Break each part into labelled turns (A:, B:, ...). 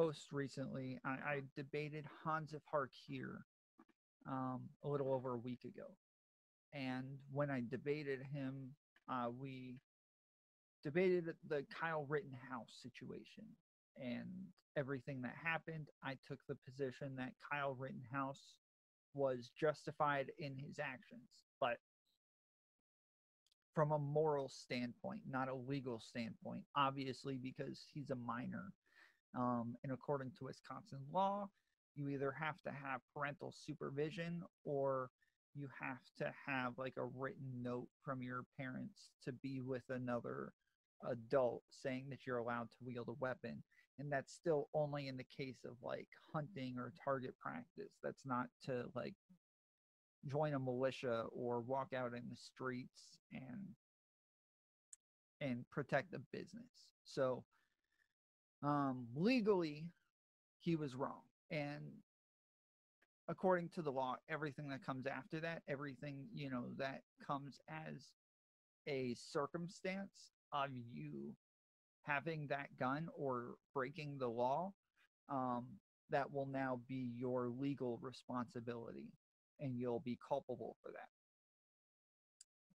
A: most recently, I debated Hans of Harkir a little over a week ago. And when I debated him, we debated the Kyle Rittenhouse situation and everything that happened. I took the position that Kyle Rittenhouse was justified in his actions, but from a moral standpoint, not a legal standpoint, obviously, because he's a minor. And according to Wisconsin law, you either have to have parental supervision or you have to have like a written note from your parents to be with another adult saying that you're allowed to wield a weapon. And that's still only in the case of like hunting or target practice. That's not to like join a militia or walk out in the streets and protect the business. So legally, he was wrong. And according to the law, everything that comes after that, everything, that comes as a circumstance of you having that gun or breaking the law, um, that will now be your legal responsibility and you'll be culpable for that.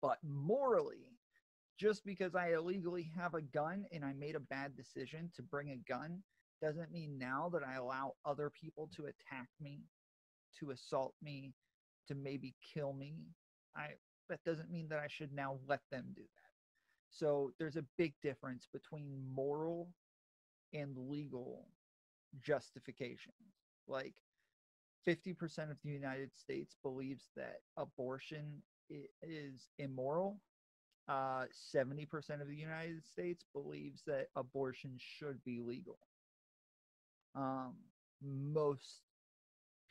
A: But morally, just because I illegally have a gun and I made a bad decision to bring a gun doesn't mean now that I allow other people to attack me, to assault me, to maybe kill me. That doesn't mean that I should now let them do that. So there's a big difference between moral and legal justification. Like 50% of the United States believes that abortion is immoral. 70% of the United States believes that abortion should be legal. Most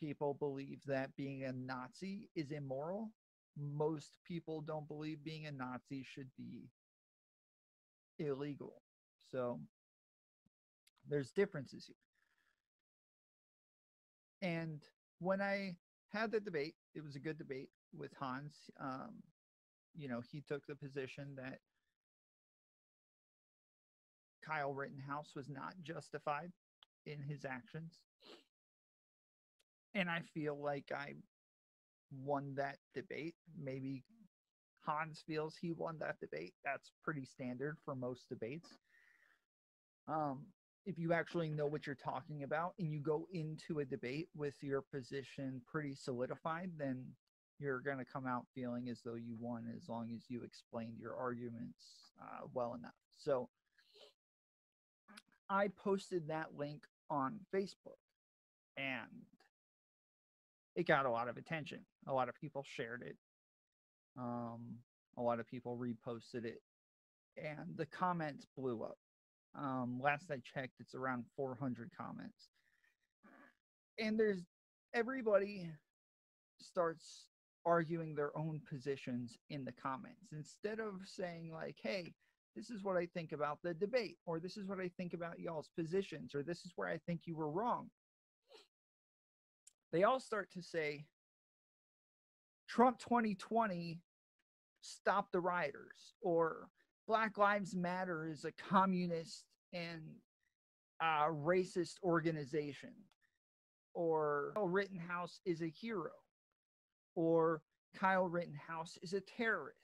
A: people believe that being a Nazi is immoral. Most people don't believe being a Nazi should be illegal. So there's differences here. And when I had the debate, it was a good debate with Hans. He took the position that Kyle Rittenhouse was not justified in his actions. And I feel like I won that debate. Maybe Hans feels he won that debate. That's pretty standard for most debates. If you actually know what you're talking about and you go into a debate with your position pretty solidified, then you're going to come out feeling as though you won as long as you explained your arguments well enough. So I posted that link on Facebook and it got a lot of attention. A lot of people shared it. A lot of people reposted it and the comments blew up. Last I checked, it's around 400 comments. And everybody starts arguing their own positions in the comments instead of saying like, hey, this is what I think about the debate, or this is what I think about y'all's positions, or this is where I think you were wrong. They all start to say, Trump 2020, stop the rioters, or Black Lives Matter is a communist and racist organization, or Kyle Rittenhouse is a hero, or Kyle Rittenhouse is a terrorist.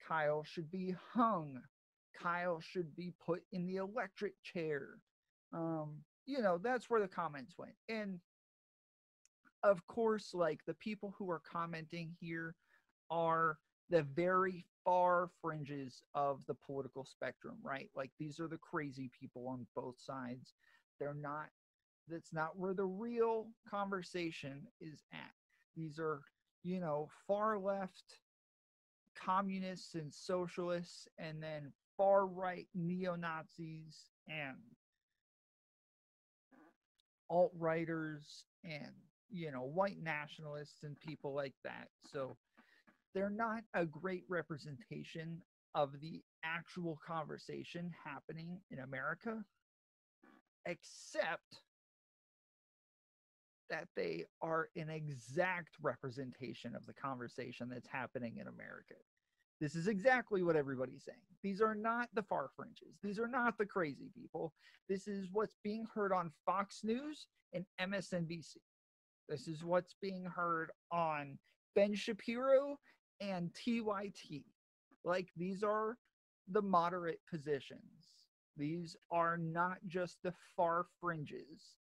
A: Kyle should be hung. Kyle should be put in the electric chair. That's where the comments went. And of course, like the people who are commenting here are the very far fringes of the political spectrum, right? Like these are the crazy people on both sides. That's not where the real conversation is at. These are, far left communists and socialists, and then far right neo-Nazis and alt-righters and, white nationalists and people like that. So they're not a great representation of the actual conversation happening in America, except that they are an exact representation of the conversation that's happening in America. This is exactly what everybody's saying. These are not the far fringes. These are not the crazy people. This is what's being heard on Fox News and MSNBC. This is what's being heard on Ben Shapiro and TYT. Like, these are the moderate positions. These are not just the far fringes.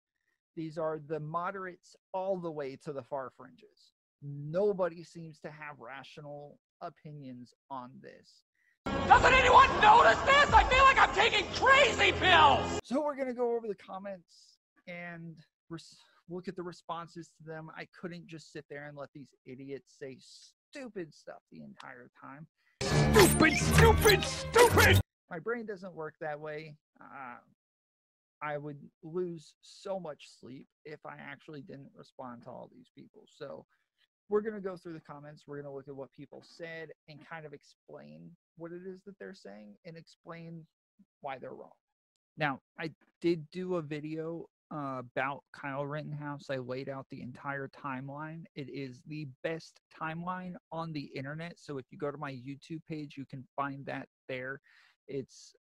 A: These are the moderates all the way to the far fringes. Nobody seems to have rational opinions on this.
B: Doesn't anyone notice this? I feel like I'm taking crazy pills!
A: So we're going to go over the comments and look at the responses to them. I couldn't just sit there and let these idiots say stupid stuff the entire time.
B: Stupid, stupid, stupid!
A: My brain doesn't work that way. I would lose so much sleep if I actually didn't respond to all these people. So we're going to go through the comments. We're going to look at what people said and kind of explain what it is that they're saying and explain why they're wrong. Now, I did do a video about Kyle Rittenhouse. I laid out the entire timeline. It is the best timeline on the internet. So if you go to my YouTube page, you can find that there. It's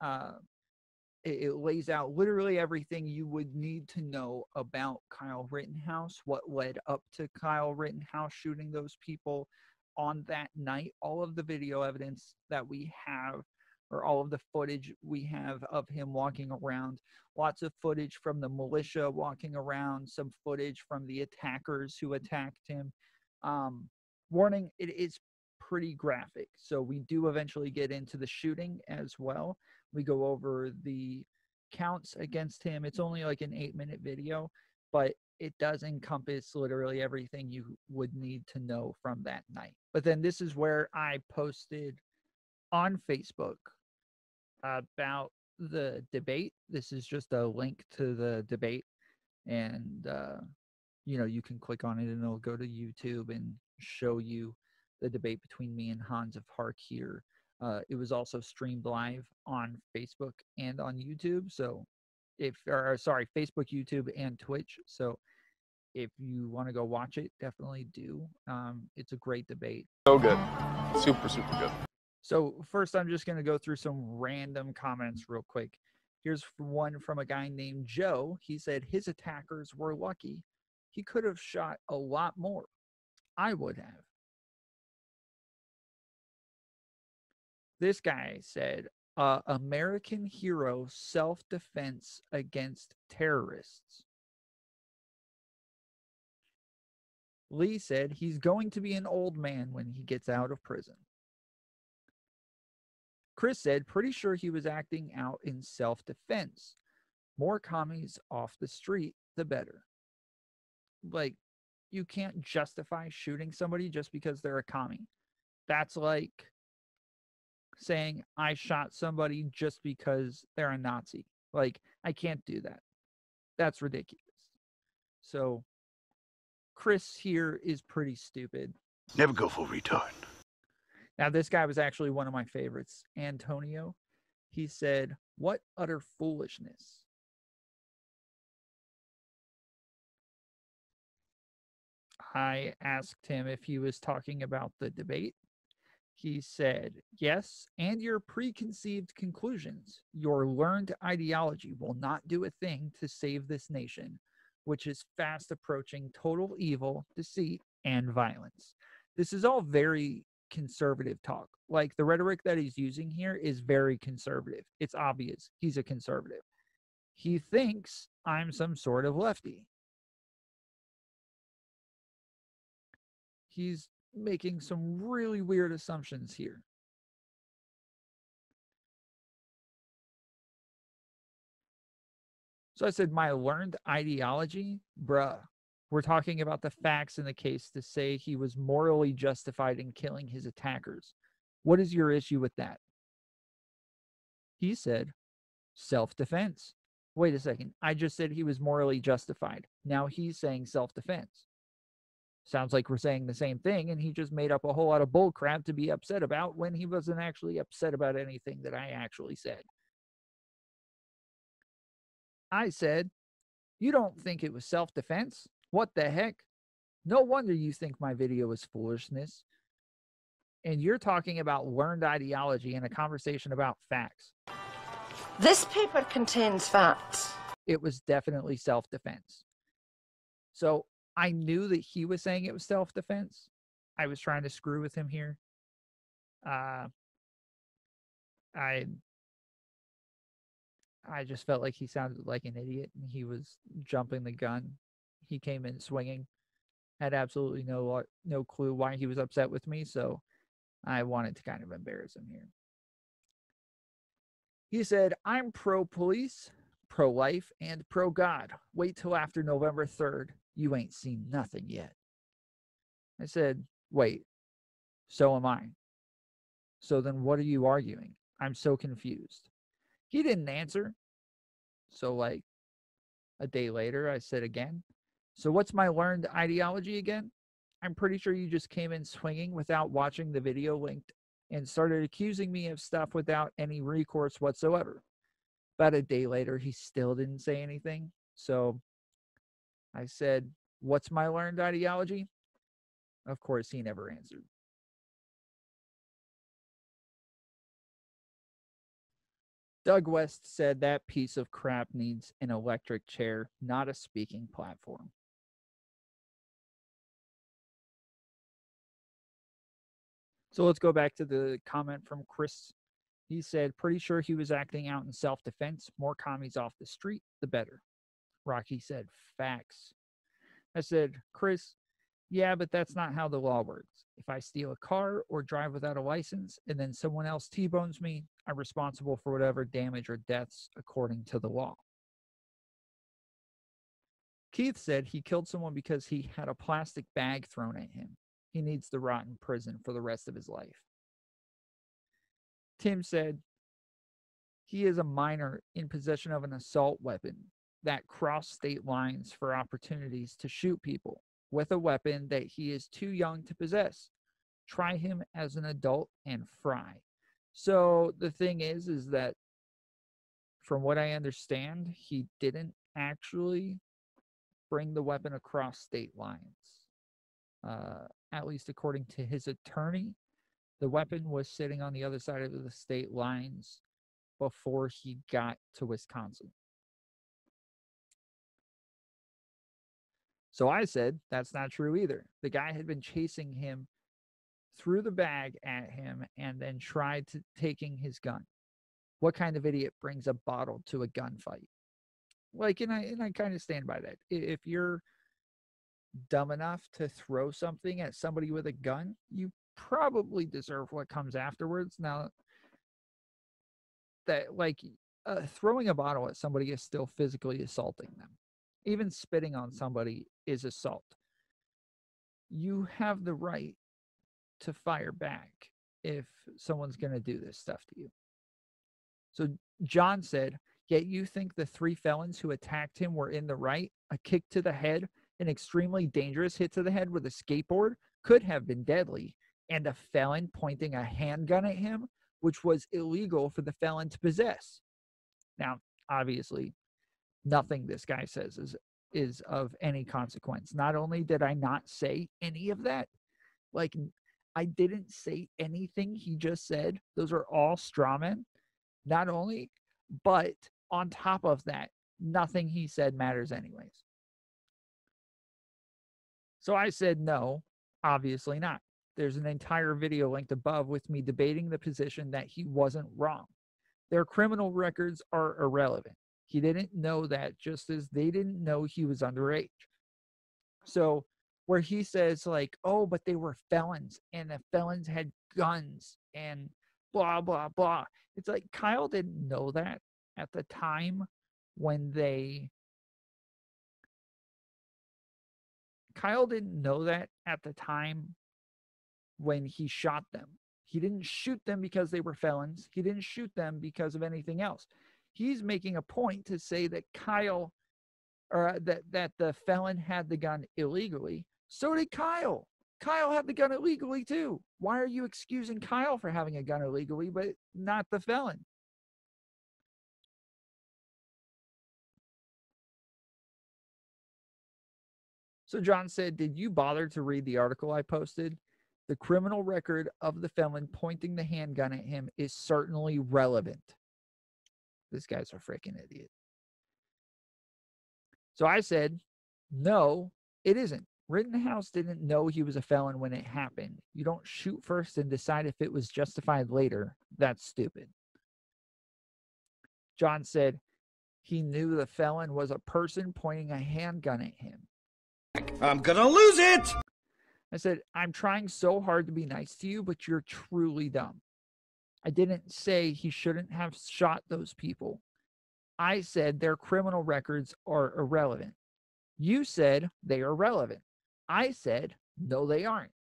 A: it lays out literally everything you would need to know about Kyle Rittenhouse, what led up to Kyle Rittenhouse shooting those people on that night, all of the video evidence that we have, or all of the footage we have of him walking around, lots of footage from the militia walking around, some footage from the attackers who attacked him. Warning, it is pretty graphic. So we do eventually get into the shooting as well. We go over the counts against him. It's only like an 8-minute video, but it does encompass literally everything you would need to know from that night. But then this is where I posted on Facebook about the debate. This is just a link to the debate, and you can click on it and it'll go to YouTube and show you the debate between me and Hans of Hark here. It was also streamed live on Facebook and on YouTube. So Facebook, YouTube, and Twitch. So if you want to go watch it, definitely do. It's a great debate.
C: So good. Super, super good.
A: So first, I'm just going to go through some random comments real quick. Here's one from a guy named Joe. He said his attackers were lucky. He could have shot a lot more. I would have. This guy said, American hero self-defense against terrorists. Lee said he's going to be an old man when he gets out of prison. Chris said, pretty sure he was acting out in self-defense. More commies off the street, the better. Like, you can't justify shooting somebody just because they're a commie. That's like saying I shot somebody just because they're a Nazi. Like, I can't do that. That's ridiculous. So Chris here is pretty stupid.
B: Never go full retard.
A: Now, this guy was actually one of my favorites. Antonio. He said, what utter foolishness. I asked him if he was talking about the debate. He said, yes, and your preconceived conclusions. Your learned ideology will not do a thing to save this nation, which is fast approaching total evil, deceit, and violence. This is all very conservative talk. Like, the rhetoric that he's using here is very conservative. It's obvious he's a conservative. He thinks I'm some sort of lefty. He's making some really weird assumptions here. So I said, my learned ideology, bruh. We're talking about the facts in the case to say he was morally justified in killing his attackers. What is your issue with that? He said, self-defense. Wait a second. I just said he was morally justified. Now he's saying self-defense. Sounds like we're saying the same thing, and he just made up a whole lot of bull crap to be upset about when he wasn't actually upset about anything that I actually said. I said, you don't think it was self-defense? What the heck? No wonder you think my video is foolishness. And you're talking about learned ideology in a conversation about facts.
D: This paper contains facts.
A: It was definitely self-defense. So I knew that he was saying it was self-defense. I was trying to screw with him here. I just felt like he sounded like an idiot and he was jumping the gun. He came in swinging. Had absolutely no clue why he was upset with me, so I wanted to kind of embarrass him here. He said, "I'm pro-police, pro-life, and pro-God. Wait till after November 3rd. You ain't seen nothing yet." I said, "Wait, so am I. So then what are you arguing? I'm so confused." He didn't answer. So like a day later, I said again, "So what's my learned ideology again? I'm pretty sure you just came in swinging without watching the video linked and started accusing me of stuff without any recourse whatsoever." About a day later, he still didn't say anything. So I said, "What's my learned ideology?" Of course, he never answered. Doug West said that piece of crap needs an electric chair, not a speaking platform. So let's go back to the comment from Chris. He said, "Pretty sure he was acting out in self-defense. More commies off the street, the better." Rocky said, "Facts." I said, "Chris, yeah, but that's not how the law works. If I steal a car or drive without a license and then someone else T-bones me, I'm responsible for whatever damage or deaths according to the law." Keith said he killed someone because he had a plastic bag thrown at him. He needs to rot in prison for the rest of his life. Tim said he is a minor in possession of an assault weapon that crossed state lines for opportunities to shoot people with a weapon that he is too young to possess. Try him as an adult and fry. So the thing is that from what I understand, he didn't actually bring the weapon across state lines. At least according to his attorney, the weapon was sitting on the other side of the state lines before he got to Wisconsin. So I said, that's not true either. The guy had been chasing him, threw the bag at him, and then tried to taking his gun. What kind of idiot brings a bottle to a gunfight? Like, and I kind of stand by that. If you're dumb enough to throw something at somebody with a gun, you probably deserve what comes afterwards. Now, that like throwing a bottle at somebody is still physically assaulting them. Even spitting on somebody is assault. You have the right to fire back if someone's going to do this stuff to you. So John said, "Yet you think the 3 felons who attacked him were in the right? A kick to the head, an extremely dangerous hit to the head with a skateboard could have been deadly, and a felon pointing a handgun at him, which was illegal for the felon to possess." Now, obviously, nothing this guy says is of any consequence. Not only did I not say any of that, like I didn't say anything he just said. Those are all straw men. Not only, but on top of that, nothing he said matters anyways. So I said, no, obviously not. There's an entire video linked above with me debating the position that he wasn't wrong. Their criminal records are irrelevant. He didn't know that, just as they didn't know he was underage. So where he says like, "Oh, but they were felons and the felons had guns and blah, blah, blah." It's like Kyle didn't know that at the time when Kyle didn't know that at the time when he shot them. He didn't shoot them because they were felons. He didn't shoot them because of anything else. He's making a point to say that Kyle, or that the felon had the gun illegally. So did Kyle. Kyle had the gun illegally too. Why are you excusing Kyle for having a gun illegally, but not the felon? So John said, "Did you bother to read the article I posted?" The criminal record of the felon pointing the handgun at him is certainly relevant. This guy's a freaking idiot. So I said, no, it isn't. Rittenhouse didn't know he was a felon when it happened. You don't shoot first and decide if it was justified later. That's stupid. John said he knew the felon was a person pointing a handgun at him.
E: I'm gonna lose it!
A: I said, I'm trying so hard to be nice to you, but you're truly dumb. I didn't say he shouldn't have shot those people. I said their criminal records are irrelevant. You said they are relevant. I said, no, they aren't.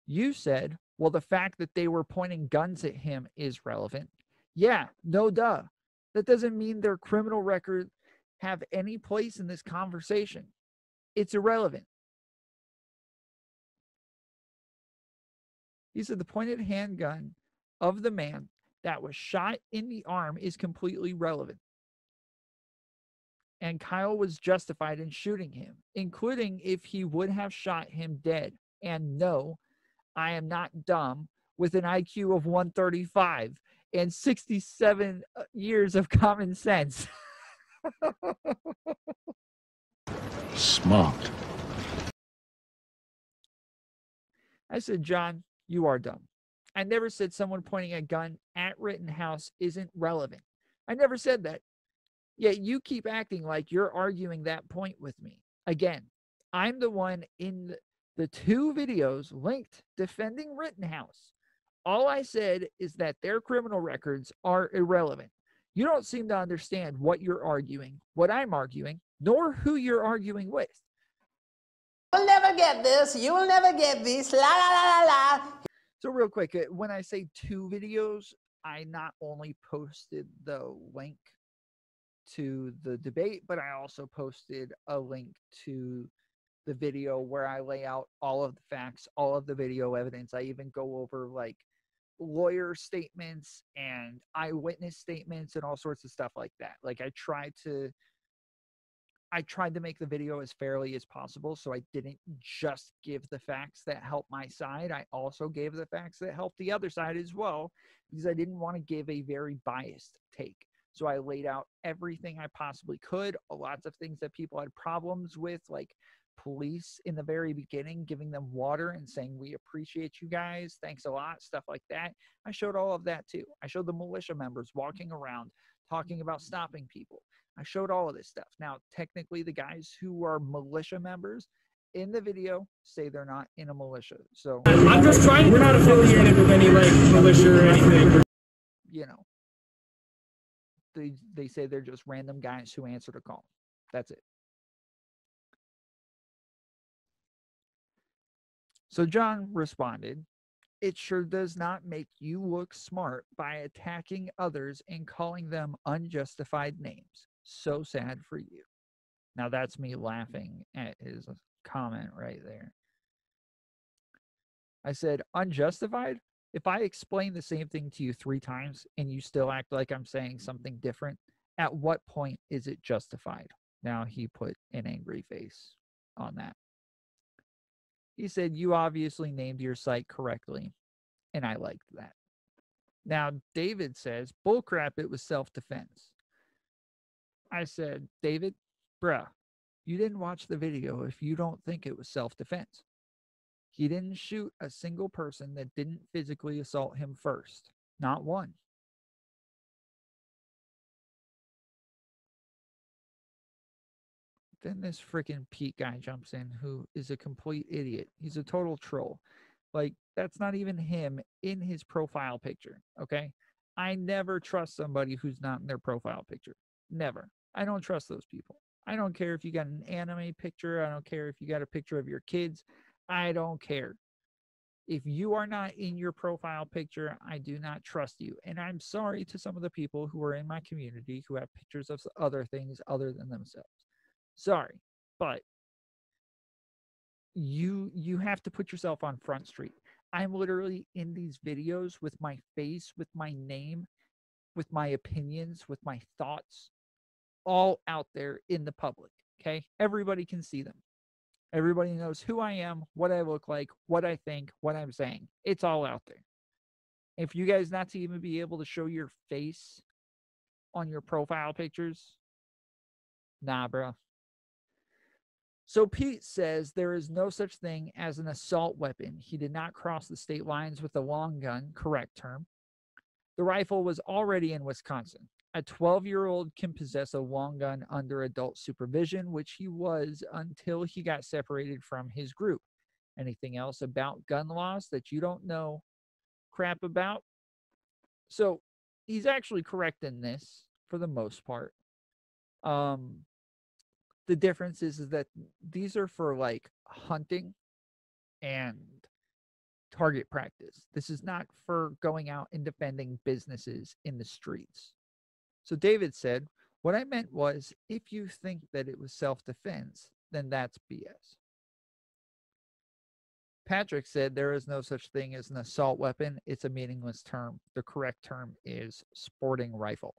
A: You said, well, the fact that they were pointing guns at him is relevant. Yeah, no duh. That doesn't mean their criminal records have any place in this conversation. It's irrelevant. He said the pointed handgun of the man that was shot in the arm is completely relevant. And Kyle was justified in shooting him, including if he would have shot him dead. And no, I am not dumb with an IQ of 135 and 67 years of common sense.
E: Smart.
A: I said, John, you are dumb. I never said someone pointing a gun at Rittenhouse isn't relevant. I never said that. Yet you keep acting like you're arguing that point with me. Again, I'm the one in the 2 videos linked defending Rittenhouse. All I said is that their criminal records are irrelevant. You don't seem to understand what you're arguing, what I'm arguing, nor who you're arguing with.
F: You'll never get this. You will never get this. La la la la la.
A: So real quick, when I say 2 videos, I not only posted the link to the debate, but I also posted a link to the video where I lay out all of the facts, all of the video evidence. I even go over like lawyer statements and eyewitness statements and all sorts of stuff like that. Like I tried to make the video as fairly as possible, so I didn't just give the facts that help my side. I also gave the facts that help the other side as well, because I didn't want to give a very biased take. So I laid out everything I possibly could, lots of things that people had problems with, like police in the very beginning giving them water and saying, we appreciate you guys, thanks a lot, stuff like that. I showed all of that too. I showed the militia members walking around talking about stopping people. I showed all of this stuff. Now, technically, the guys who are militia members in the video say they're not in a militia. So
G: I'm just trying. We're not affiliated with any like militia or anything.
A: You know, they say they're just random guys who answered a call. That's it. So John responded, it sure does not make you look smart by attacking others and calling them unjustified names. So sad for you. Now that's me laughing at his comment right there. I said, unjustified? If I explain the same thing to you 3 times and you still act like I'm saying something different, at what point is it justified? Now he put an angry face on that. He said, you obviously named your site correctly, and I liked that. Now, David says, bullcrap, it was self-defense. I said, David, bruh, you didn't watch the video if you don't think it was self-defense. He didn't shoot a single person that didn't physically assault him first. Not one. Then this freaking Pete guy jumps in who is a complete idiot. He's a total troll. Like, that's not even him in his profile picture, okay? I never trust somebody who's not in their profile picture. Never. I don't trust those people. I don't care if you got an anime picture. I don't care if you got a picture of your kids. I don't care. If you are not in your profile picture, I do not trust you. And I'm sorry to some of the people who are in my community who have pictures of other things other than themselves. Sorry, but you have to put yourself on Front Street. I'm literally in these videos with my face, with my name, with my opinions, with my thoughts, all out there in the public, okay? Everybody can see them. Everybody knows who I am, what I look like, what I think, what I'm saying. It's all out there. If you guys not to even be able to show your face on your profile pictures, nah, bro. So Pete says there is no such thing as an assault weapon. He did not cross the state lines with a long gun, correct term. The rifle was already in Wisconsin. A 12-year-old can possess a long gun under adult supervision, which he was until he got separated from his group. Anything else about gun laws that you don't know crap about? So he's actually correct in this for the most part. The difference is that these are for like hunting and target practice. This is not for going out and defending businesses in the streets. So David said, what I meant was, if you think that it was self-defense, then that's BS. Patrick said there is no such thing as an assault weapon. It's a meaningless term. The correct term is sporting rifle.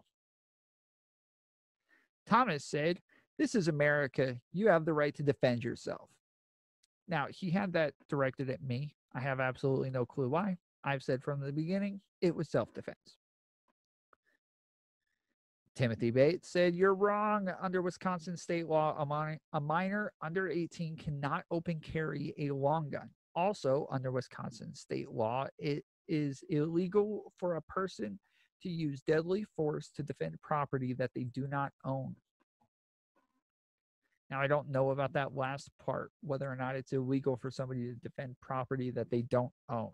A: Thomas said, this is America. You have the right to defend yourself. Now, he had that directed at me. I have absolutely no clue why. I've said from the beginning, it was self-defense. Timothy Bates said, you're wrong. Under Wisconsin state law, a minor under 18 cannot open carry a long gun. Also, under Wisconsin state law, it is illegal for a person to use deadly force to defend property that they do not own. Now, I don't know about that last part, whether or not it's illegal for somebody to defend property that they don't own.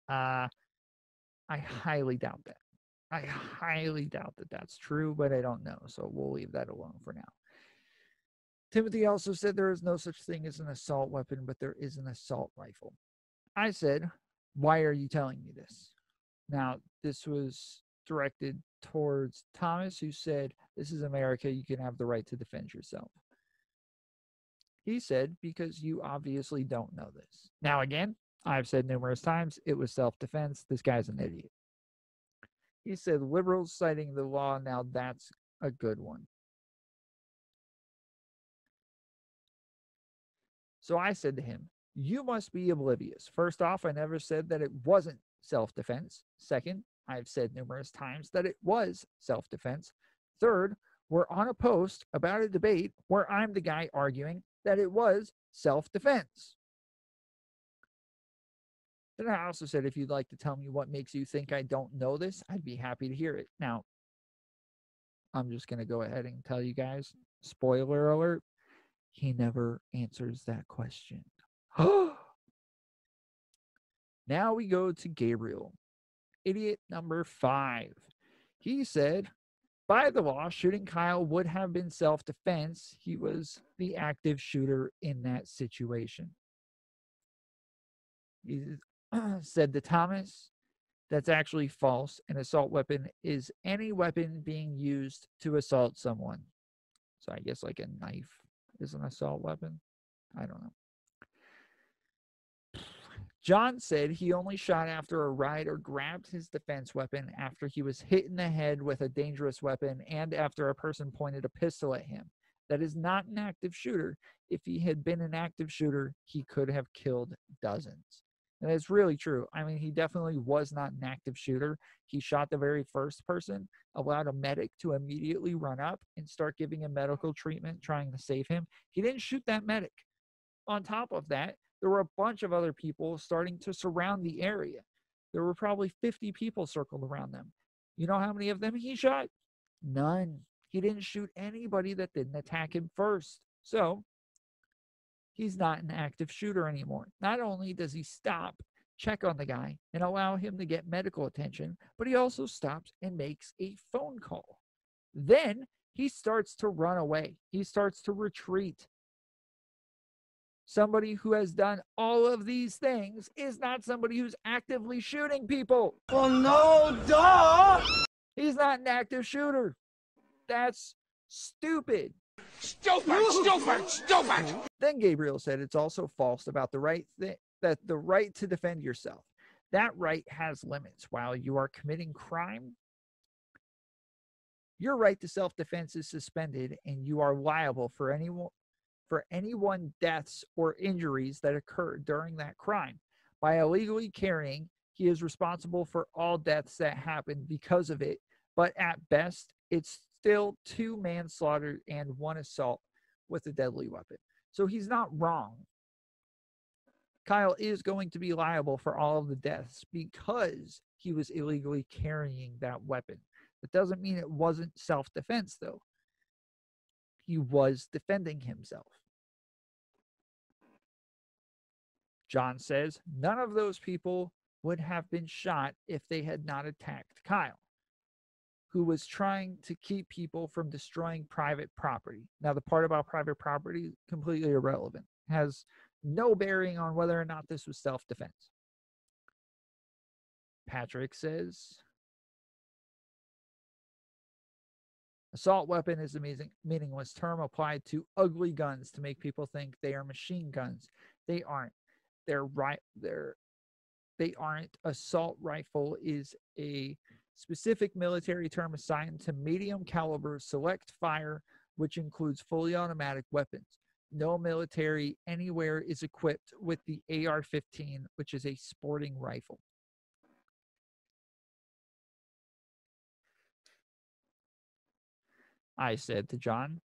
A: I highly doubt that. I highly doubt that that's true, but I don't know. So we'll leave that alone for now. Timothy also said there is no such thing as an assault weapon, but there is an assault rifle. I said, why are you telling me this? Now, this was directed towards Thomas, who said, this is America. You can have the right to defend yourself. He said, because you obviously don't know this. Now, again, I've said numerous times, it was self-defense. This guy's an idiot. He said, liberals citing the law. Now, that's a good one. So I said to him, you must be oblivious. First off, I never said that it wasn't self-defense. Second, I've said numerous times that it was self-defense. Third, we're on a post about a debate where I'm the guy arguing that it was self-defense. Then I also said, if you'd like to tell me what makes you think I don't know this, I'd be happy to hear it. Now, I'm just going to go ahead and tell you guys, spoiler alert, he never answers that question. Now we go to Gabriel. Idiot number 5. He said, by the law, shooting Kyle would have been self-defense. He was the active shooter in that situation. He said to Thomas, that's actually false. An assault weapon is any weapon being used to assault someone. So I guess like a knife is an assault weapon. I don't know. John said he only shot after a rider grabbed his defense weapon after he was hit in the head with a dangerous weapon and after a person pointed a pistol at him. That is not an active shooter. If he had been an active shooter, he could have killed dozens. And it's really true. I mean, he definitely was not an active shooter. He shot the very first person, allowed a medic to immediately run up and start giving him medical treatment, trying to save him. He didn't shoot that medic. On top of that, there were a bunch of other people starting to surround the area. There were probably 50 people circled around them. You know how many of them he shot? None. He didn't shoot anybody that didn't attack him first. So he's not an active shooter anymore. Not only does he stop, check on the guy, and allow him to get medical attention, but he also stops and makes a phone call. Then he starts to run away. He starts to retreat. Somebody who has done all of these things is not somebody who's actively shooting people.
E: Well, no, duh!
B: He's not an active shooter. That's stupid.
E: Stupid!
A: Then Gabriel said it's also false about the right to defend yourself. That right has limits. While you are committing crime, your right to self-defense is suspended and you are liable for for any one deaths or injuries that occurred during that crime. By illegally carrying, he is responsible for all deaths that happened because of it, but at best, it's still 2 manslaughter and 1 assault with a deadly weapon. So he's not wrong. Kyle is going to be liable for all of the deaths because he was illegally carrying that weapon. That doesn't mean it wasn't self-defense, though. He was defending himself. John says none of those people would have been shot if they had not attacked Kyle, who was trying to keep people from destroying private property. Now, the part about private property is completely irrelevant. It has no bearing on whether or not this was self-defense. Patrick says, assault weapon is a meaningless term applied to ugly guns to make people think they are machine guns. They aren't. They aren't. Assault rifle is a specific military term assigned to medium caliber select fire, which includes fully automatic weapons. No military anywhere is equipped with the AR-15, which is a sporting rifle. I said to John,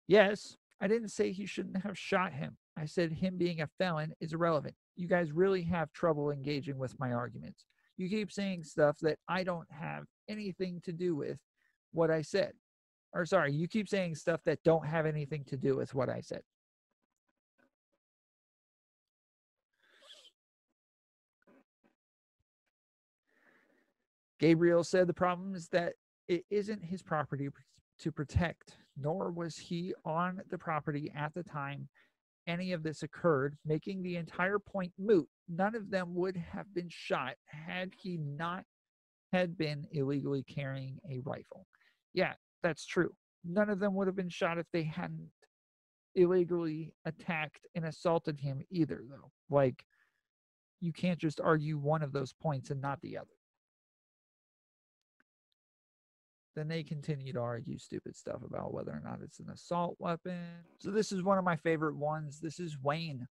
A: yes, I didn't say he shouldn't have shot him. I said him being a felon is irrelevant. You guys really have trouble engaging with my arguments. You keep saying stuff that I don't have anything to do with what I said. Or sorry, you keep saying stuff that don't have anything to do with what I said. Gabriel said the problem is that it isn't his property to protect, nor was he on the property at the time any of this occurred, making the entire point moot. None of them would have been shot had he not had been illegally carrying a rifle. Yeah, that's true. None of them would have been shot if they hadn't illegally attacked and assaulted him either, though. Like, you can't just argue one of those points and not the other. Then they continue to argue stupid stuff about whether or not it's an assault weapon. So this is one of my favorite ones. This is Wayne.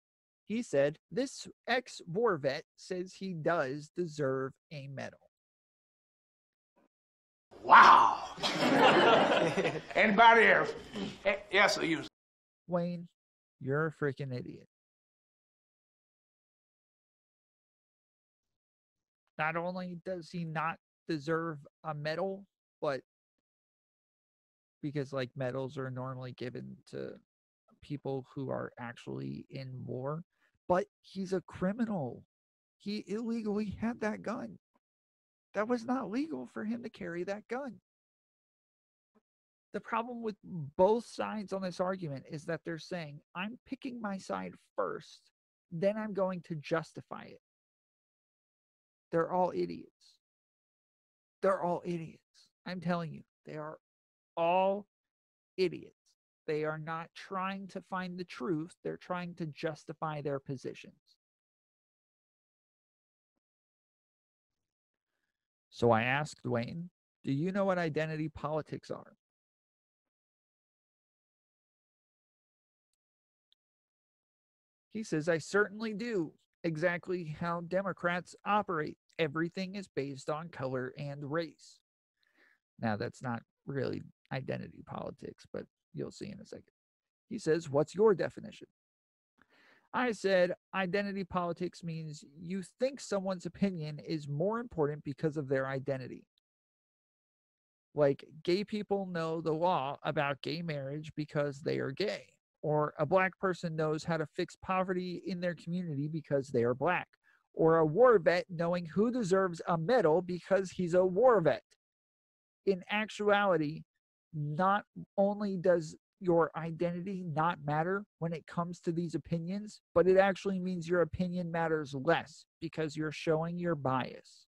A: He said, this ex-war vet says he does deserve a medal.
E: Wow. Anybody else? Yes, I use.
A: Wayne, you're a freaking idiot. Not only does he not deserve a medal, but because like medals are normally given to people who are actually in war, but he's a criminal. He illegally had that gun. That was not legal for him to carry that gun. The problem with both sides on this argument is that they're saying, I'm picking my side first, then I'm going to justify it. They're all idiots. They're all idiots. I'm telling you, they are all idiots. They are not trying to find the truth. They're trying to justify their positions. So I asked Dwayne, do you know what identity politics are? He says, I certainly do. Exactly how Democrats operate. Everything is based on color and race. Now, that's not really identity politics, but you'll see in a second. He says, what's your definition? I said, identity politics means you think someone's opinion is more important because of their identity. Like, gay people know the law about gay marriage because they are gay. Or a black person knows how to fix poverty in their community because they are black. Or a war vet knowing who deserves a medal because he's a war vet. In actuality, not only does your identity not matter when it comes to these opinions, but it actually means your opinion matters less because you're showing your bias.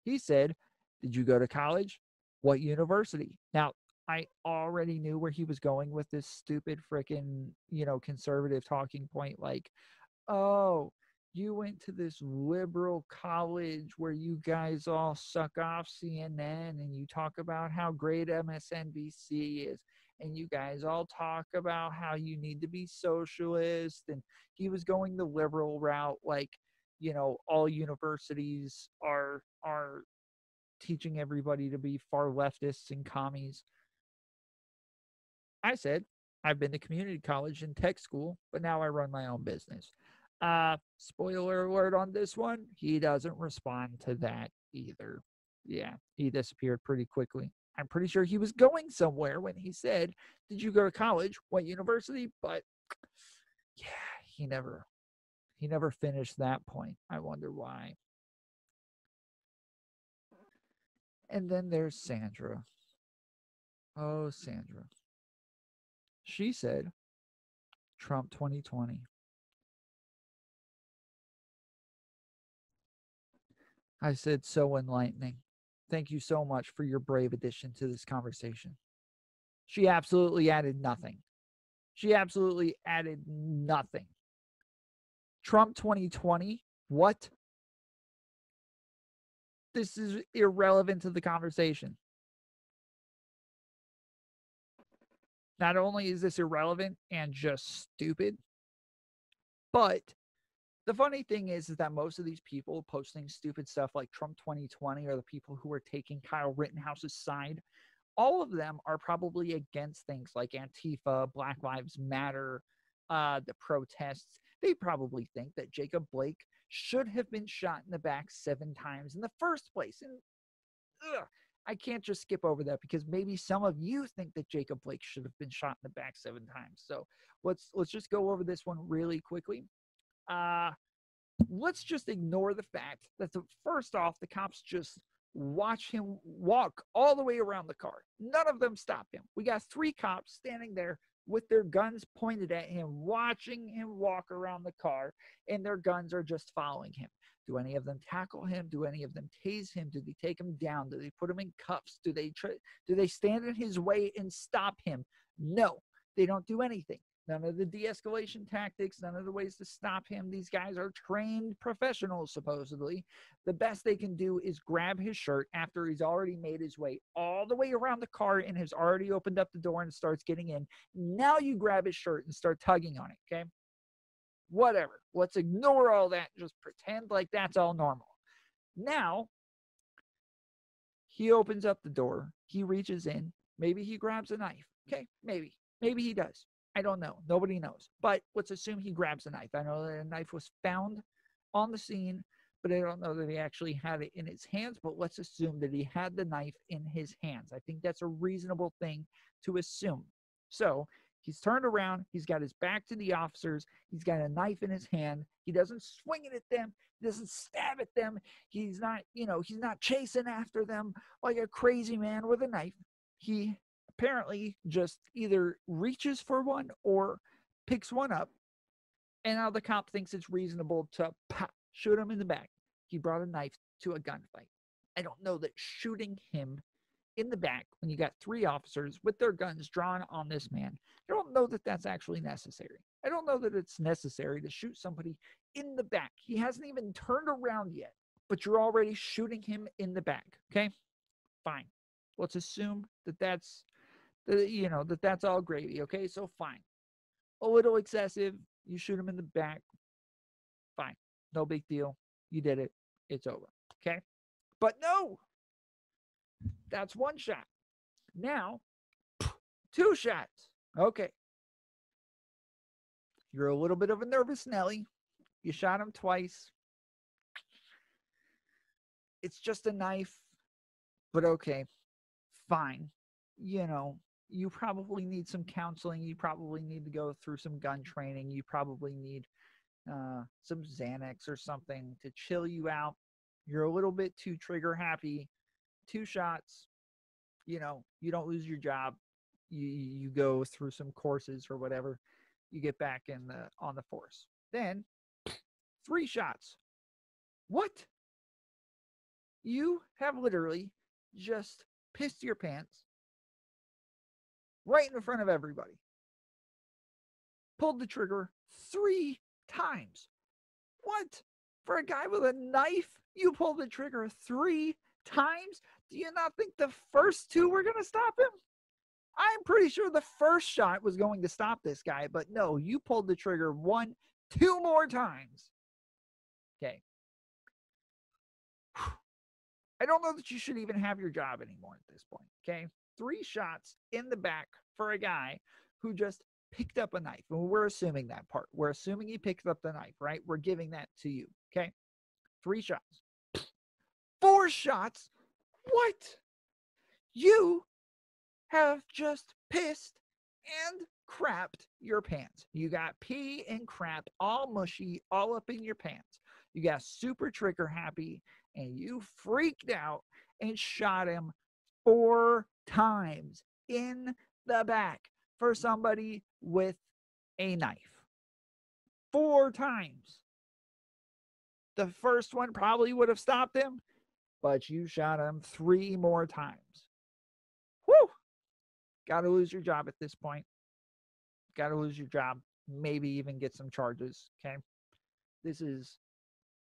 A: He said, did you go to college? What university? Now, I already knew where he was going with this stupid freaking, conservative talking point. Like, oh, you went to this liberal college where you guys all suck off CNN and you talk about how great MSNBC is and you guys all talk about how you need to be socialist, and he was going the liberal route, like, all universities are teaching everybody to be far leftists and commies. I said, I've been to community college and tech school, but now I run my own business. Spoiler alert on this one, he doesn't respond to that either. Yeah, he disappeared pretty quickly. I'm pretty sure he was going somewhere when he said, "Did you go to college? What university?" But yeah, he never finished that point. I wonder why. And then there's Sandra. Oh, Sandra. She said, Trump 2020. I said, so enlightening. Thank you so much for your brave addition to this conversation. She absolutely added nothing. She absolutely added nothing. Trump 2020? What? This is irrelevant to the conversation. Not only is this irrelevant and just stupid, but the funny thing is that most of these people posting stupid stuff like Trump 2020 are the people who are taking Kyle Rittenhouse's side. All of them are probably against things like Antifa, Black Lives Matter, the protests. They probably think that Jacob Blake should have been shot in the back 7 times in the first place. And I can't just skip over that because maybe some of you think that Jacob Blake should have been shot in the back 7 times. So let's just go over this one really quickly. Let's just ignore the fact that first off, the cops just watch him walk all the way around the car. None of them stop him. We got 3 cops standing there with their guns pointed at him, watching him walk around the car, and their guns are just following him. Do any of them tackle him? Do any of them tase him? Do they take him down? Do they put him in cuffs? Do they stand in his way and stop him? No, they don't do anything. None of the de-escalation tactics, none of the ways to stop him. These guys are trained professionals, supposedly. The best they can do is grab his shirt after he's already made his way all the way around the car and has already opened up the door and starts getting in. Now you grab his shirt and start tugging on it, okay? Whatever. Let's ignore all that. Just pretend like that's all normal. Now, he opens up the door. He reaches in. Maybe he grabs a knife. Okay, maybe. Maybe he does. I don't know. Nobody knows. But let's assume he grabs a knife. I know that a knife was found on the scene, but I don't know that he actually had it in his hands. But let's assume that he had the knife in his hands. I think that's a reasonable thing to assume. So he's turned around. He's got his back to the officers. He's got a knife in his hand. He doesn't swing it at them. He doesn't stab at them. He's not, he's not chasing after them like a crazy man with a knife. He apparently just either reaches for one or picks one up, and now the cop thinks it's reasonable to shoot him in the back. He brought a knife to a gunfight. I don't know that shooting him in the back when you got 3 officers with their guns drawn on this man, I don't know that that's actually necessary. I don't know that it's necessary to shoot somebody in the back. He hasn't even turned around yet, but you're already shooting him in the back, okay? Fine. Let's assume that that's all gravy, okay? So fine. A little excessive. You shoot him in the back. Fine. No big deal. You did it. It's over, okay? But no! That's 1 shot. Now, 2 shots. Okay. You're a little bit of a nervous Nelly. You shot him twice. It's just a knife, but okay. Fine. You probably need some counseling. You probably need to go through some gun training. You probably need some Xanax or something to chill you out. You're a little bit too trigger happy. 2 shots, you don't lose your job. You go through some courses or whatever. You get back on the force. Then 3 shots. What? You have literally just pissed your pants right in front of everybody. Pulled the trigger 3 times. What? For a guy with a knife, you pulled the trigger 3 times? Do you not think the first 2 were going to stop him? I'm pretty sure the first shot was going to stop this guy, but no, you pulled the trigger 2 more times. Okay. I don't know that you should even have your job anymore at this point. Okay. 3 shots in the back for a guy who just picked up a knife. And we're assuming that part. We're assuming he picked up the knife, right? We're giving that to you. Okay. 3 shots. 4 shots. What? You have just pissed and crapped your pants. You got pee and crap all mushy all up in your pants. You got super trigger happy and you freaked out and shot him 4 times in the back for somebody with a knife. 4 times. The first one probably would have stopped him, but you shot him 3 more times. Woo! Got to lose your job at this point. Got to lose your job. Maybe even get some charges. Okay. This is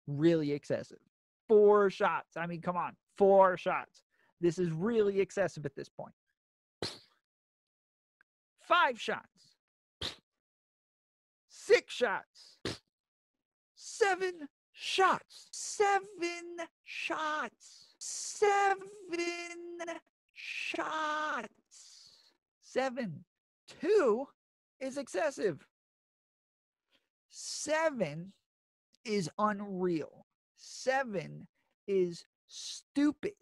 A: really excessive. 4 shots. I mean, come on. 4 shots. This is really excessive at this point. 5 shots. 6 shots. 7 shots. 7 shots. 7 shots. 7. 2 is excessive. 7 is unreal. 7 is stupid.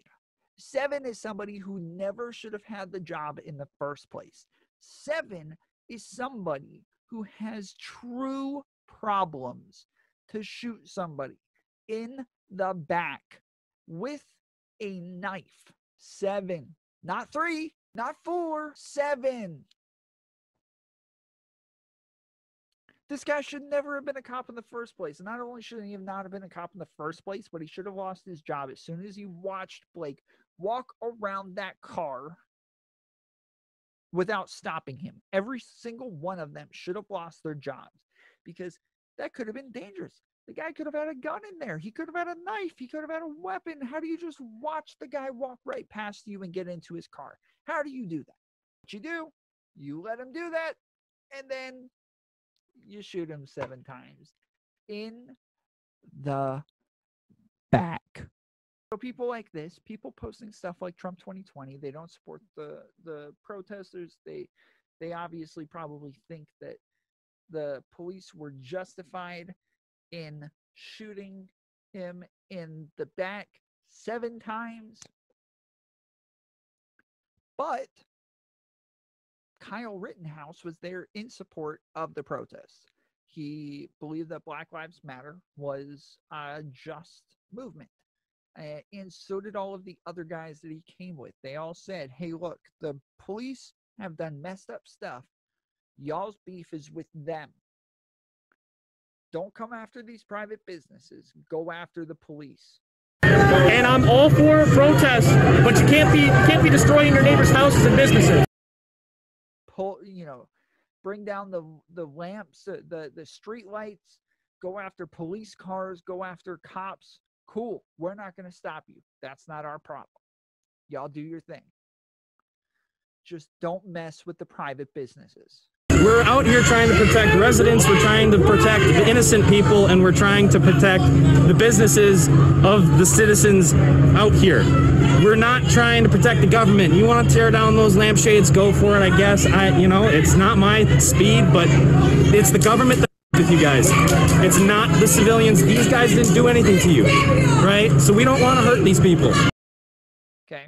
A: 7 is somebody who never should have had the job in the first place. 7 is somebody who has true problems to shoot somebody in the back with a knife. 7, not 3, not 4, 7. This guy should never have been a cop in the first place. And not only should he not have been a cop in the first place, but he should have lost his job as soon as he watched Blake walk around that car without stopping him. Every single one of them should have lost their jobs because that could have been dangerous. The guy could have had a gun in there. He could have had a knife. He could have had a weapon. How do you just watch the guy walk right past you and get into his car? How do you do that? What you do, you let him do that, and then you shoot him 7 times in the back. So people like this, people posting stuff like Trump 2020, they don't support the protesters. They obviously probably think that the police were justified in shooting him in the back 7 times. But Kyle Rittenhouse was there in support of the protests. He believed that Black Lives Matter was a just movement. And so did all of the other guys that he came with. They all said, hey, look, the police have done messed up stuff. Y'all's beef is with them. Don't come after these private businesses. Go after the police.
G: And I'm all for protests, but you can't be destroying your neighbors' houses and businesses.
A: Bring down the lamps, the street lights, go after police cars, go after cops. Cool. We're not going to stop you. That's not our problem. Y'all do your thing. Just don't mess with the private businesses.
G: We're out here trying to protect residents, we're trying to protect the innocent people, and we're trying to protect the businesses of the citizens out here. We're not trying to protect the government. You want to tear down those lampshades, go for it, I guess. It's not my speed, but it's the government that with you guys. It's not the civilians. These guys didn't do anything to you, right? So we don't want to hurt these people.
A: Okay.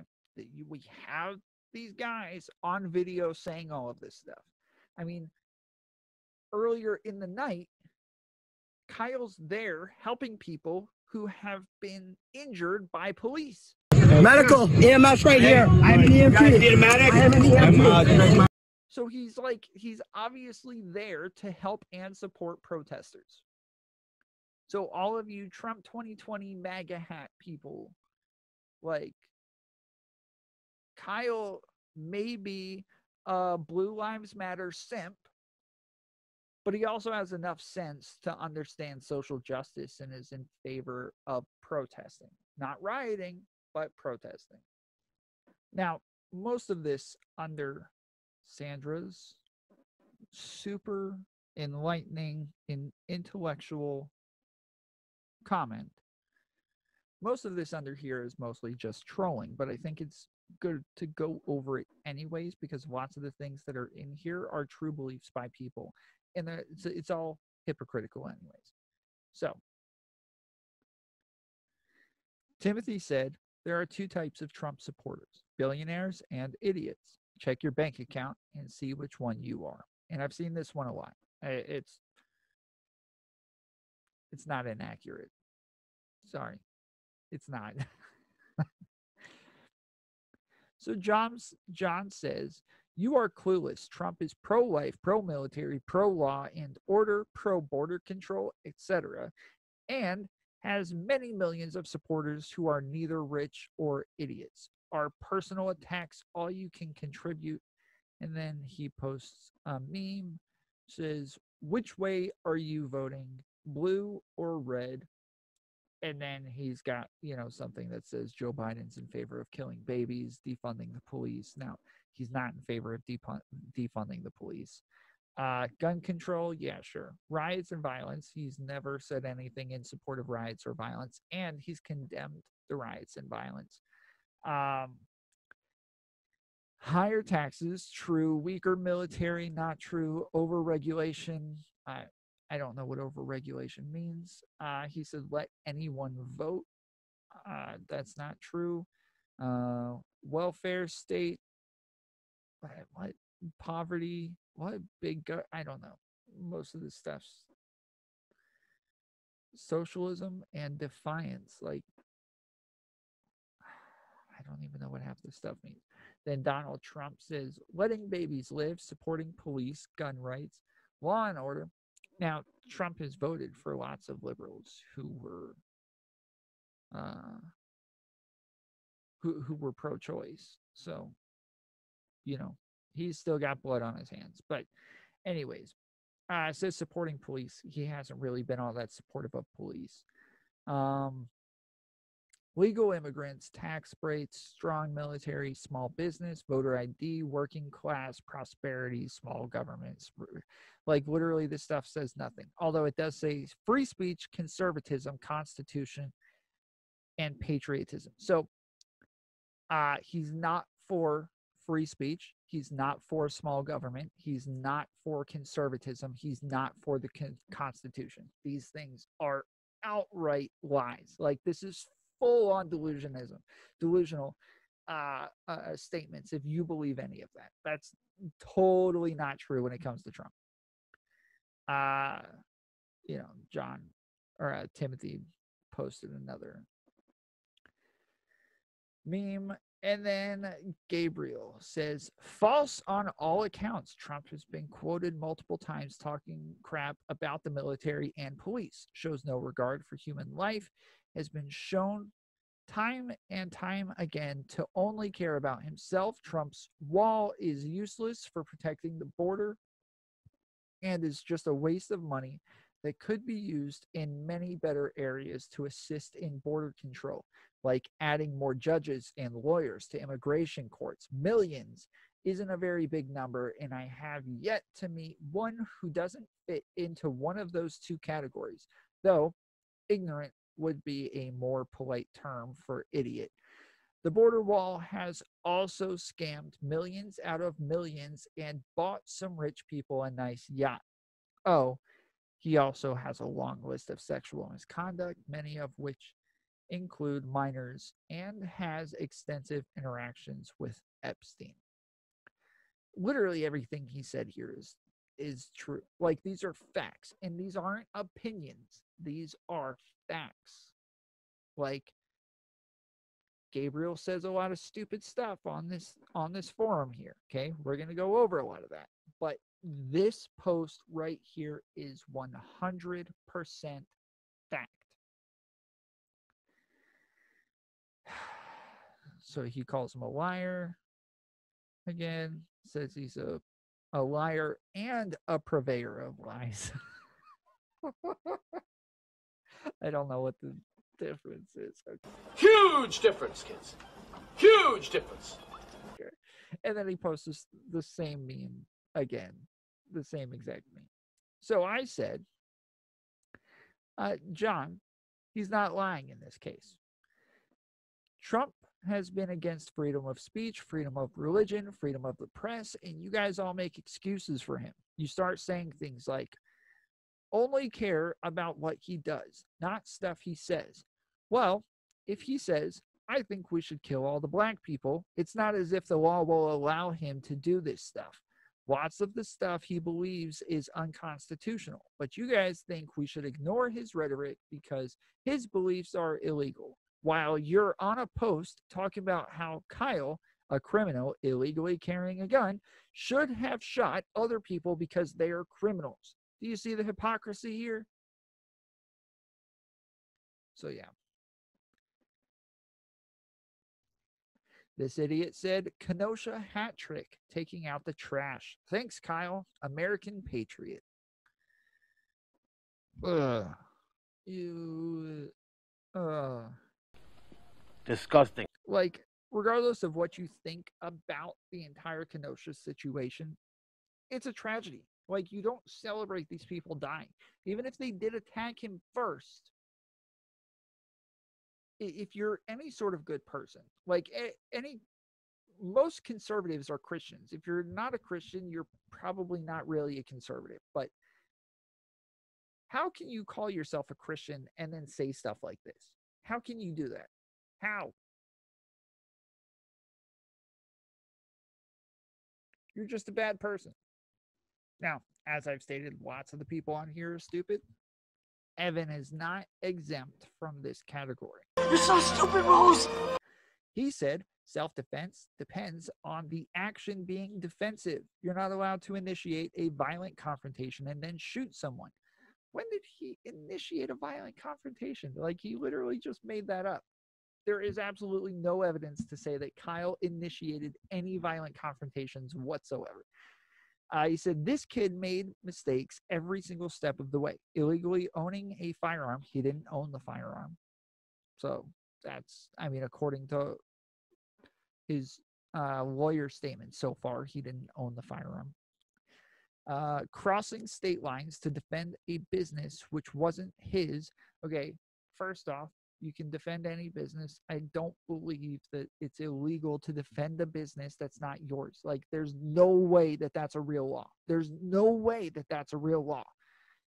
A: We have these guys on video saying all of this stuff. I mean, earlier in the night, Kyle's there helping people who have been injured by police.
H: Medical, EMS right here. I'm an EMT. Need a medic? I am an EMT.
A: So he's obviously there to help and support protesters. So all of you Trump 2020 MAGA hat people, Kyle may be a Blue Lives Matter simp, but he also has enough sense to understand social justice and is in favor of protesting. Not rioting, but protesting. Now, most of this under Sandra's super enlightening and intellectual comment. Most of this under here is mostly just trolling, but I think it's good to go over it anyways, because lots of the things that are in here are true beliefs by people, and it's all hypocritical anyways. So Timothy said, there are two types of Trump supporters, billionaires and idiots. Check your bank account and see which one you are. And I've seen this one a lot. It's not inaccurate. Sorry, it's not. So John says, you are clueless. Trump is pro-life, pro-military, pro-law and order, pro-border control, etc., and has many millions of supporters who are neither rich or idiots. Our personal attacks, all you can contribute. And then he posts a meme, says, which way are you voting, blue or red? And then he's got, something that says Joe Biden's in favor of killing babies, defunding the police. Now, he's not in favor of defunding the police. Gun control, yeah, sure. Riots and violence, he's never said anything in support of riots or violence, and he's condemned the riots and violence. Higher taxes, true. Weaker military, not true. Overregulation, I don't know what overregulation means. He said, let anyone vote. That's not true. Welfare state, what? Poverty, what? Big, I don't know. Most of this stuff's socialism and defiance. Like, I don't even know what half this stuff means. Then Donald Trump says, letting babies live, supporting police, gun rights, law and order. Now, Trump has voted for lots of liberals who were pro-choice. So, he's still got blood on his hands. But anyways, says supporting police. He hasn't really been all that supportive of police. Legal immigrants, tax breaks, strong military, small business, voter ID, working class, prosperity, small governments. Like, literally, this stuff says nothing. Although it does say free speech, conservatism, constitution, and patriotism. So he's not for free speech. He's not for small government. He's not for conservatism. He's not for the Constitution. These things are outright lies. Like, this is full-on delusional statements if you believe any of that. That's totally not true when it comes to Trump. Timothy posted another meme. And then Gabriel says, false on all accounts. Trump has been quoted multiple times talking crap about the military and police. Shows no regard for human life. Has been shown time and time again to only care about himself. Trump's wall is useless for protecting the border and is just a waste of money that could be used in many better areas to assist in border control, like adding more judges and lawyers to immigration courts. Millions isn't a very big number, and I have yet to meet one who doesn't fit into one of those two categories, though ignorant would be a more polite term for idiot. The border wall has also scammed millions out of millions and bought some rich people a nice yacht. Oh, he also has a long list of sexual misconduct, many of which include minors, and has extensive interactions with Epstein. Literally everything he said here is true. Like, these are facts, and these aren't opinions. These are facts. Like, Gabriel says a lot of stupid stuff on this forum here. Okay, we're going to go over a lot of that. But this post right here is 100% fact. So he calls him a liar. Again, says he's a liar and a purveyor of lies. I don't know what the difference is. Okay.
E: Huge difference, kids. Huge difference.
A: Okay. And then he posts the same meme again, the same exact meme. So I said, John, he's not lying in this case. Trump has been against freedom of speech, freedom of religion, freedom of the press, and you guys all make excuses for him. You start saying things like, only care about what he does, not stuff he says. Well, if he says, I think we should kill all the black people, it's not as if the law will allow him to do this stuff. Lots of the stuff he believes is unconstitutional, but you guys think we should ignore his rhetoric because his beliefs are illegal, while you're on a post talking about how Kyle, a criminal illegally carrying a gun, should have shot other people because they are criminals. Do you see the hypocrisy here? So yeah. This idiot said, Kenosha hat trick, taking out the trash. Thanks, Kyle. American patriot.
I: Disgusting.
A: Like, regardless of what you think about the entire Kenosha situation, it's a tragedy. Like, you don't celebrate these people dying. Even if they did attack him first, if you're any sort of good person, like most conservatives are Christians. If you're not a Christian, you're probably not really a conservative. But how can you call yourself a Christian and then say stuff like this? How can you do that? How? You're just a bad person. Now, as I've stated, lots of the people on here are stupid. Evan is not exempt from this category.
B: You're so stupid, Rose.
A: He said, self-defense depends on the action being defensive. You're not allowed to initiate a violent confrontation and then shoot someone. When did he initiate a violent confrontation? Like, he literally just made that up. There is absolutely no evidence to say that Kyle initiated any violent confrontations whatsoever. He said, this kid made mistakes every single step of the way. Illegally owning a firearm. He didn't own the firearm. So that's, I mean, according to his lawyer statement so far, he didn't own the firearm. Crossing state lines to defend a business which wasn't his. Okay, first off, you can defend any business. I don't believe that it's illegal to defend a business that's not yours. Like, there's no way that that's a real law. There's no way that that's a real law.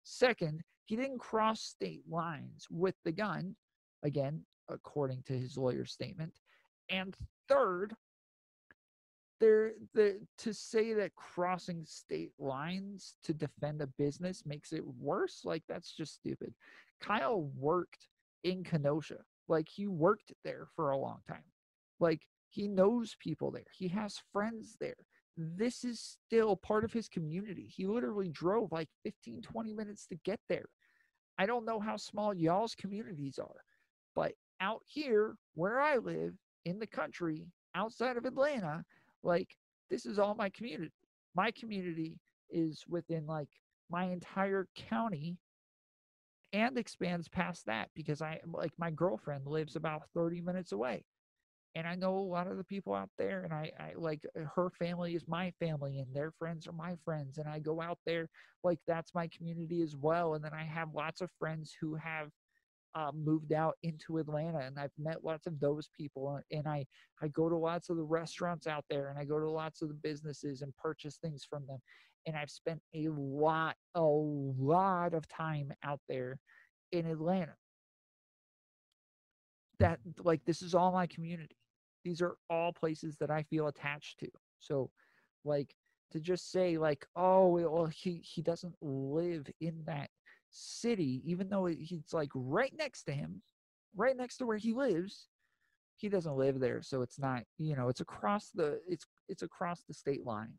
A: Second, he didn't cross state lines with the gun, again, according to his lawyer's statement. And third, to say that crossing state lines to defend a business makes it worse, like, that's just stupid. Kyle worked in Kenosha. Like, he worked there for a long time. Like, he knows people there. He has friends there. This is still part of his community. He literally drove like 15, 20 minutes to get there. I don't know how small y'all's communities are, but out here where I live in the country, outside of Atlanta, like, this is all my community. My community is within like my entire county and expands past that, because my girlfriend lives about 30 minutes away, and I know a lot of the people out there, and I like, her family is my family and their friends are my friends, and I go out there, like, that's my community as well. And then I have lots of friends who have moved out into Atlanta, and I've met lots of those people, and I go to lots of the restaurants out there, and I go to lots of the businesses and purchase things from them. And I've spent a lot of time out there in Atlanta. That, like, this is all my community. These are all places that I feel attached to. So, like, to just say, like, oh, well, he doesn't live in that city, even though he's like right next to him, right next to where he lives, he doesn't live there. So it's not, it's across it's across the state line.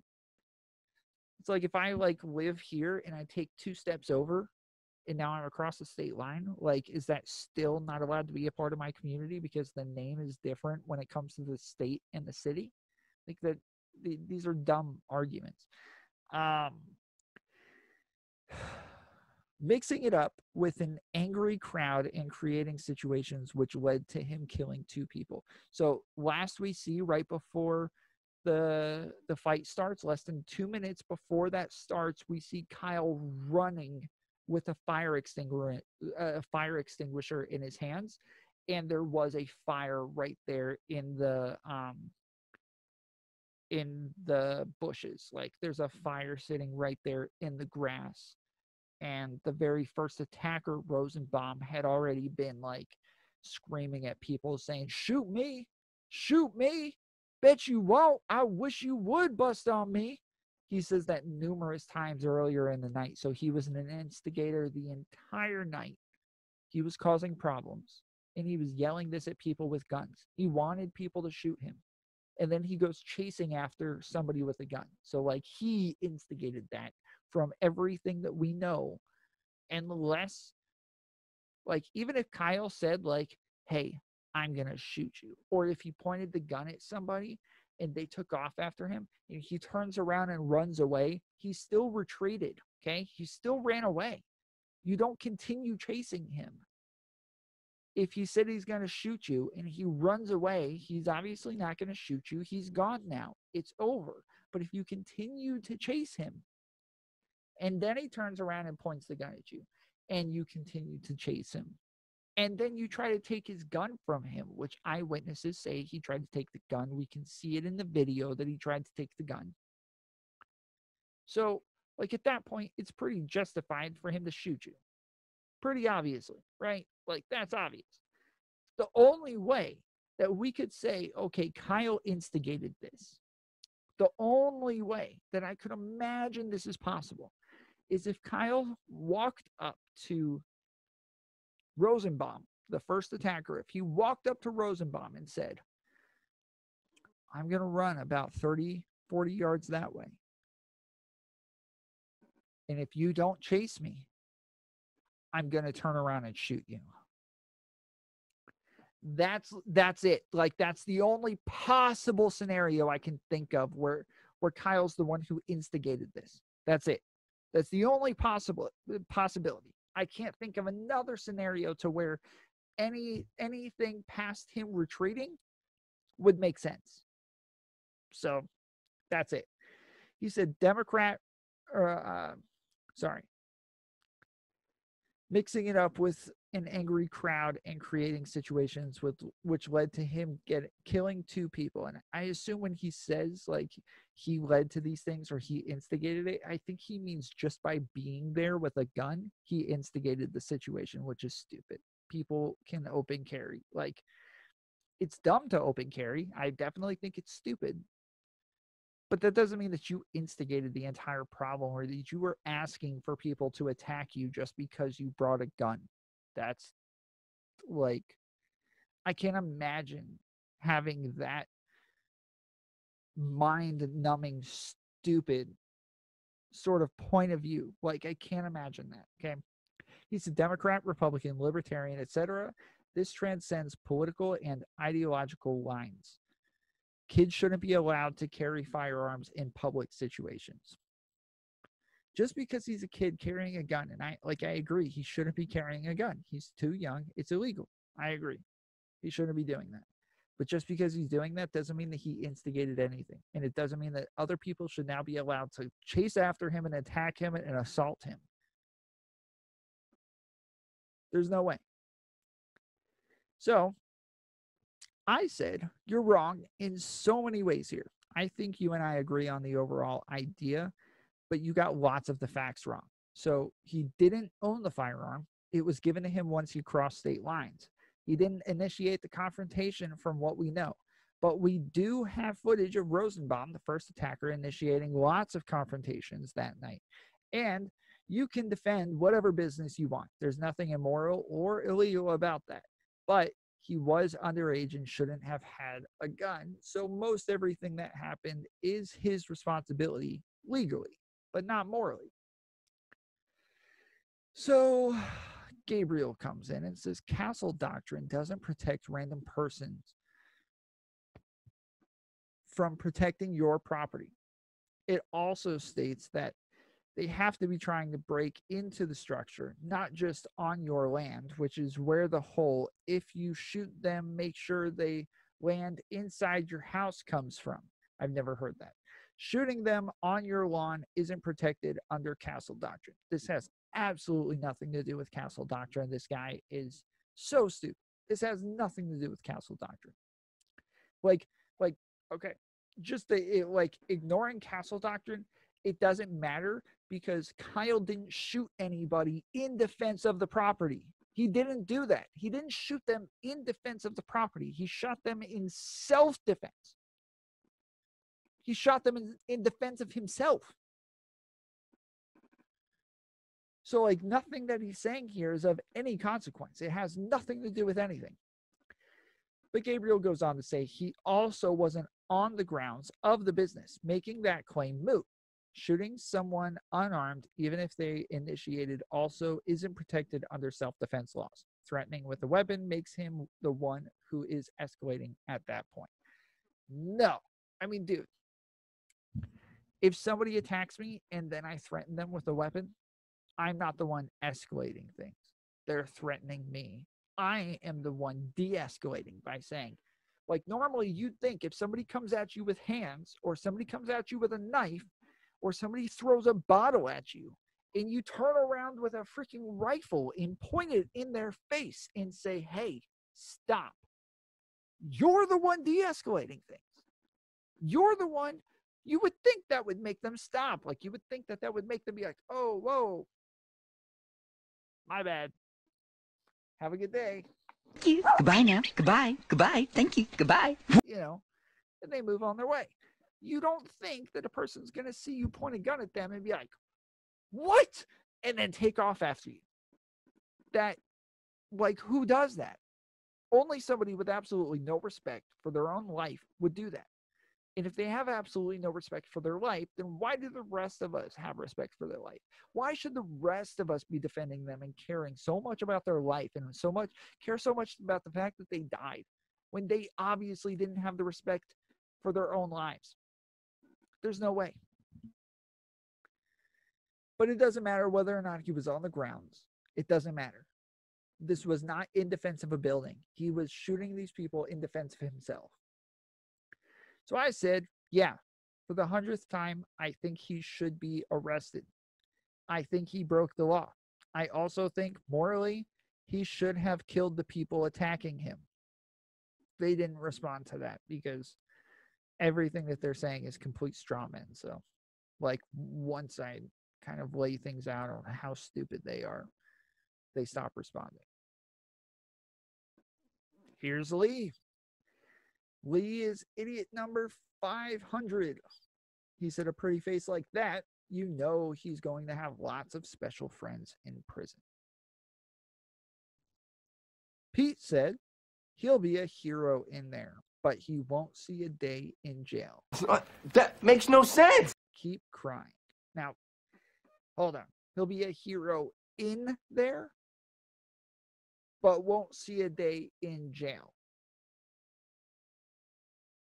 A: It's like, if I like live here and I take 2 steps over and now I'm across the state line, like, is that still not allowed to be a part of my community because the name is different when it comes to the state and the city? Like, that these are dumb arguments. Mixing it up with an angry crowd and creating situations which led to him killing 2 people. So last we see, right before the fight starts. Less than 2 minutes before that starts, we see Kyle running with a fire extinguisher in his hands, and there was a fire right there in the bushes. Like, there's a fire sitting right there in the grass. And the very first attacker, Rosenbaum, had already been like screaming at people saying, shoot me, bet you won't, I wish you would bust on me. He says that numerous times earlier in the night. So he was an instigator the entire night. He was causing problems, and he was yelling this at people with guns. He wanted people to shoot him. And then he goes chasing after somebody with a gun. So, like, he instigated that from everything that we know. Unless, like, even if Kyle said, like, hey, I'm going to shoot you, or if he pointed the gun at somebody and they took off after him and he turns around and runs away, he still retreated, okay? He still ran away. You don't continue chasing him. If he said he's going to shoot you and he runs away, he's obviously not going to shoot you. He's gone now. It's over. But if you continue to chase him, and then he turns around and points the gun at you, and you continue to chase him, and then you try to take his gun from him, which eyewitnesses say he tried to take the gun. We can see it in the video that he tried to take the gun. So, like, at that point, it's pretty justified for him to shoot you. Pretty obviously, right? Like, that's obvious. The only way that we could say, okay, Kyle instigated this, the only way that I could imagine this is possible is if Kyle walked up to Rosenbaum, the first attacker, if he walked up to Rosenbaum and said, I'm going to run about 30, 40 yards that way. And if you don't chase me, I'm going to turn around and shoot you. That's it. Like, that's the only possible scenario I can think of where Kyle's the one who instigated this. That's it. That's the only possibility. I can't think of another scenario to where anything past him retreating would make sense. So that's it. He said mixing it up with an angry crowd and creating situations which led to him killing 2 people. And I assume when he says, like, he led to these things or he instigated it, I think he means just by being there with a gun, he instigated the situation, which is stupid. People can open carry. Like, it's dumb to open carry. I definitely think it's stupid. But that doesn't mean that you instigated the entire problem or that you were asking for people to attack you just because you brought a gun. That's, like, I can't imagine having that mind-numbing, stupid sort of point of view. Like, I can't imagine that, okay? He's a Democrat, Republican, Libertarian, etc. This transcends political and ideological lines. Kids shouldn't be allowed to carry firearms in public situations. Just because he's a kid carrying a gun, and I agree, he shouldn't be carrying a gun. He's too young. It's illegal. I agree. He shouldn't be doing that. But just because he's doing that doesn't mean that he instigated anything. And it doesn't mean that other people should now be allowed to chase after him and attack him and assault him. There's no way. So, I said, you're wrong in so many ways here. I think you and I agree on the overall idea, but you got lots of the facts wrong. So he didn't own the firearm. It was given to him once he crossed state lines. He didn't initiate the confrontation from what we know. But we do have footage of Rosenbaum, the first attacker, initiating lots of confrontations that night. And you can defend whatever business you want. There's nothing immoral or illegal about that. But he was underage and shouldn't have had a gun. So most everything that happened is his responsibility legally, but not morally. So Gabriel comes in and says, Castle Doctrine doesn't protect random persons from protecting your property. It also states that they have to be trying to break into the structure, not just on your land, which is where the whole, if you shoot them, make sure they land inside your house comes from. I've never heard that. Shooting them on your lawn isn't protected under castle doctrine. This has absolutely nothing to do with castle doctrine. This guy is so stupid. This has nothing to do with castle doctrine. Like, okay, just like ignoring castle doctrine, it doesn't matter because Kyle didn't shoot anybody in defense of the property. He didn't do that. He didn't shoot them in defense of the property. He shot them in self-defense. He shot them in defense of himself. So, like, nothing that he's saying here is of any consequence. It has nothing to do with anything. But Gabriel goes on to say he also wasn't on the grounds of the business, making that claim moot. Shooting someone unarmed, even if they initiated, also isn't protected under self-defense laws. Threatening with a weapon makes him the one who is escalating at that point. No. I mean, dude, if somebody attacks me and then I threaten them with a weapon, I'm not the one escalating things. They're threatening me. I am the one de-escalating by saying, like, normally you'd think if somebody comes at you with hands or somebody comes at you with a knife or somebody throws a bottle at you and you turn around with a freaking rifle and point it in their face and say, hey, stop. You're the one de-escalating things. You're the one, you would think that would make them stop. Like, you would think that that would make them be like, oh, whoa, my bad. Have a good day.
J: Thank you. Goodbye now. Goodbye. Goodbye. Thank you. Goodbye.
A: You know, and they move on their way. You don't think that a person's going to see you point a gun at them and be like, what? And then take off after you. That, like, who does that? Only somebody with absolutely no respect for their own life would do that. And if they have absolutely no respect for their life, then why do the rest of us have respect for their life? Why should the rest of us be defending them and caring so much about their life and care so much about the fact that they died when they obviously didn't have the respect for their own lives? There's no way. But it doesn't matter whether or not he was on the grounds. It doesn't matter. This was not in defense of a building. He was shooting these people in defense of himself. So I said, yeah, for the 100th time, I think he should be arrested. I think he broke the law. I also think morally, he should have killed the people attacking him. They didn't respond to that because everything that they're saying is complete straw men. So, like, once I kind of lay things out on how stupid they are, they stop responding. Here's Lee. Lee is idiot number 500. He said, a pretty face like that, you know he's going to have lots of special friends in prison. Pete said, he'll be a hero in there, but he won't see a day in jail.
H: That makes no sense.
A: Keep crying. Now, hold on. He'll be a hero in there, but won't see a day in jail.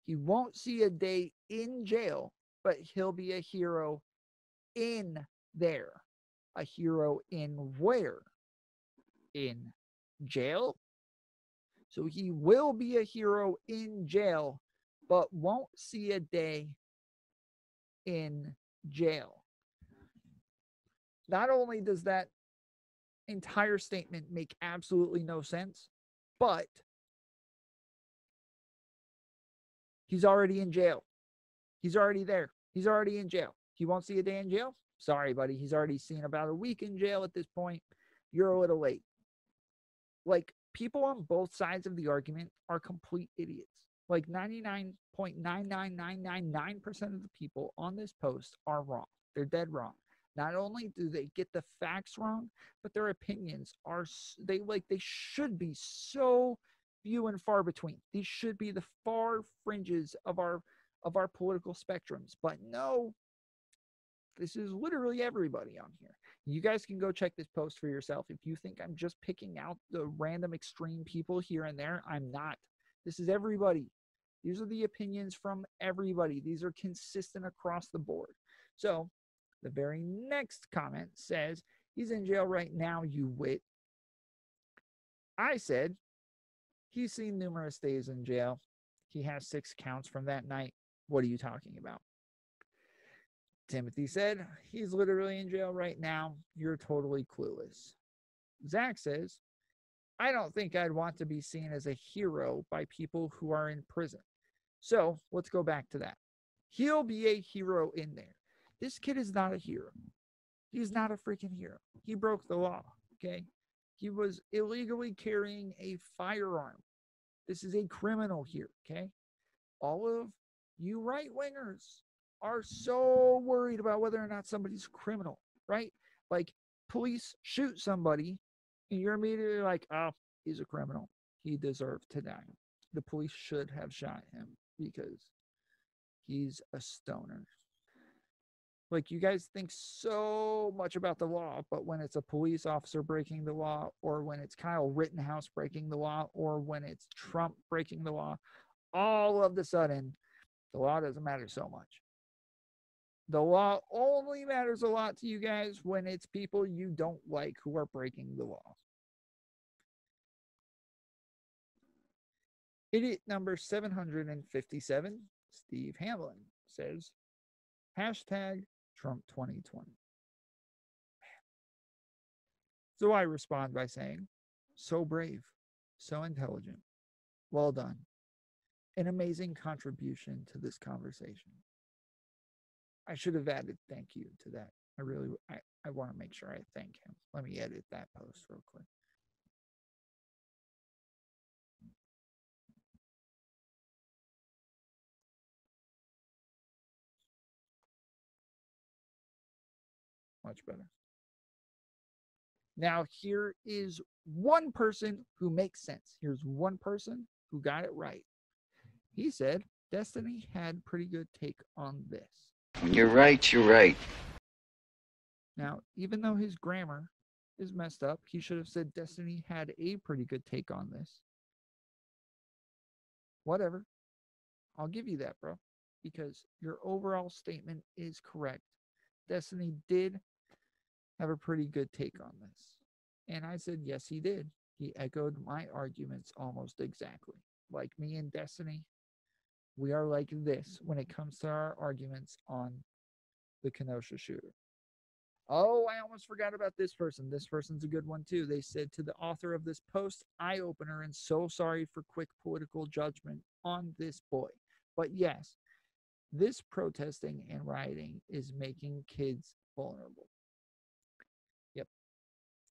A: He won't see a day in jail, but he'll be a hero in there. A hero in where? In jail? So he will be a hero in jail, but won't see a day in jail. Not only does that entire statement make absolutely no sense, but he's already in jail. He's already there. He's already in jail. He won't see a day in jail? Sorry, buddy. He's already seen about a week in jail at this point. You're a little late. Like, people on both sides of the argument are complete idiots. Like, 99.99999% of the people on this post are wrong. They're dead wrong. Not only do they get the facts wrong, but their opinions are, they should be so few and far between. These should be the far fringes of our political spectrums. But no, this is literally everybody on here. You guys can go check this post for yourself. If you think I'm just picking out the random extreme people here and there, I'm not. This is everybody. These are the opinions from everybody. These are consistent across the board. So the very next comment says, he's in jail right now, you wit. I said, he's seen numerous days in jail. He has 6 counts from that night. What are you talking about? Timothy said, he's literally in jail right now. You're totally clueless. Zach says, I don't think I'd want to be seen as a hero by people who are in prison. So let's go back to that. He'll be a hero in there. This kid is not a hero. He's not a freaking hero. He broke the law, okay? He was illegally carrying a firearm. This is a criminal here, okay? All of you right-wingers are so worried about whether or not somebody's criminal, right? Like, police shoot somebody, and you're immediately like, oh, he's a criminal. He deserved to die. The police should have shot him because he's a stoner. Like, you guys think so much about the law, but when it's a police officer breaking the law, or when it's Kyle Rittenhouse breaking the law, or when it's Trump breaking the law, all of a sudden, the law doesn't matter so much. The law only matters a lot to you guys when it's people you don't like who are breaking the law. Idiot number 757, Steve Hamlin, says, hashtag Trump 2020. So I respond by saying, so brave, so intelligent, well done. An amazing contribution to this conversation. I should have added thank you to that. I want to make sure I thank him. Let me edit that post real quick. Much better. Now, here is one person who makes sense. Here's one person who got it right. He said, Destiny had pretty good take on this.
J: You're right, you're right.
A: Now, even though his grammar is messed up, he should have said Destiny had a pretty good take on this. Whatever. I'll give you that, bro, because your overall statement is correct. Destiny did have a pretty good take on this. And I said, yes, he did. He echoed my arguments almost exactly. Like me and Destiny, we are like this when it comes to our arguments on the Kenosha shooter. Oh, I almost forgot about this person. This person's a good one too. They said, to the author of this post, eye-opener and so sorry for quick political judgment on this boy. But yes, this protesting and rioting is making kids vulnerable. Yep.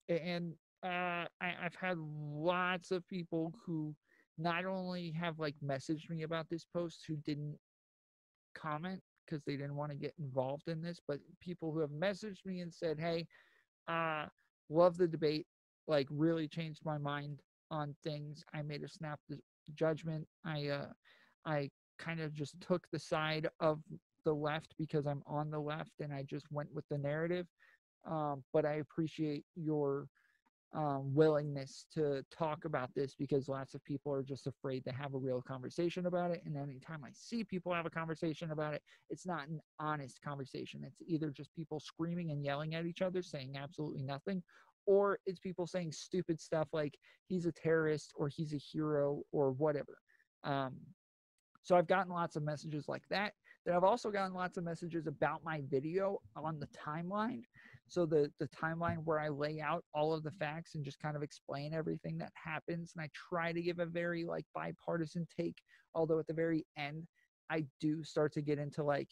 A: And I've had lots of people who not only have like messaged me about this post who didn't comment because they didn't want to get involved in this, but people who have messaged me and said, hey, love the debate, like really changed my mind on things. I made a snap judgment. I kind of just took the side of the left because I'm on the left and I just went with the narrative. But I appreciate your willingness to talk about this because lots of people are just afraid to have a real conversation about it. And anytime I see people have a conversation about it, it's not an honest conversation. It's either just people screaming and yelling at each other, saying absolutely nothing, or it's people saying stupid stuff like he's a terrorist or he's a hero or whatever. So I've gotten lots of messages like that. Then I've also gotten lots of messages about my video on the timeline. So the timeline where I lay out all of the facts and just kind of explain everything that happens. And I try to give a very like bipartisan take, although at the very end, I do start to get into like,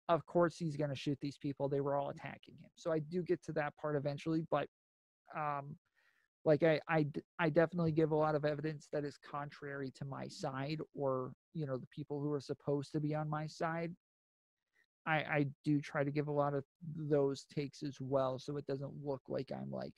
A: of course he's going to shoot these people. They were all attacking him. So I do get to that part eventually, but like I definitely give a lot of evidence that is contrary to my side or, you know, the people who are supposed to be on my side. I do try to give a lot of those takes as well, so it doesn't look like I'm like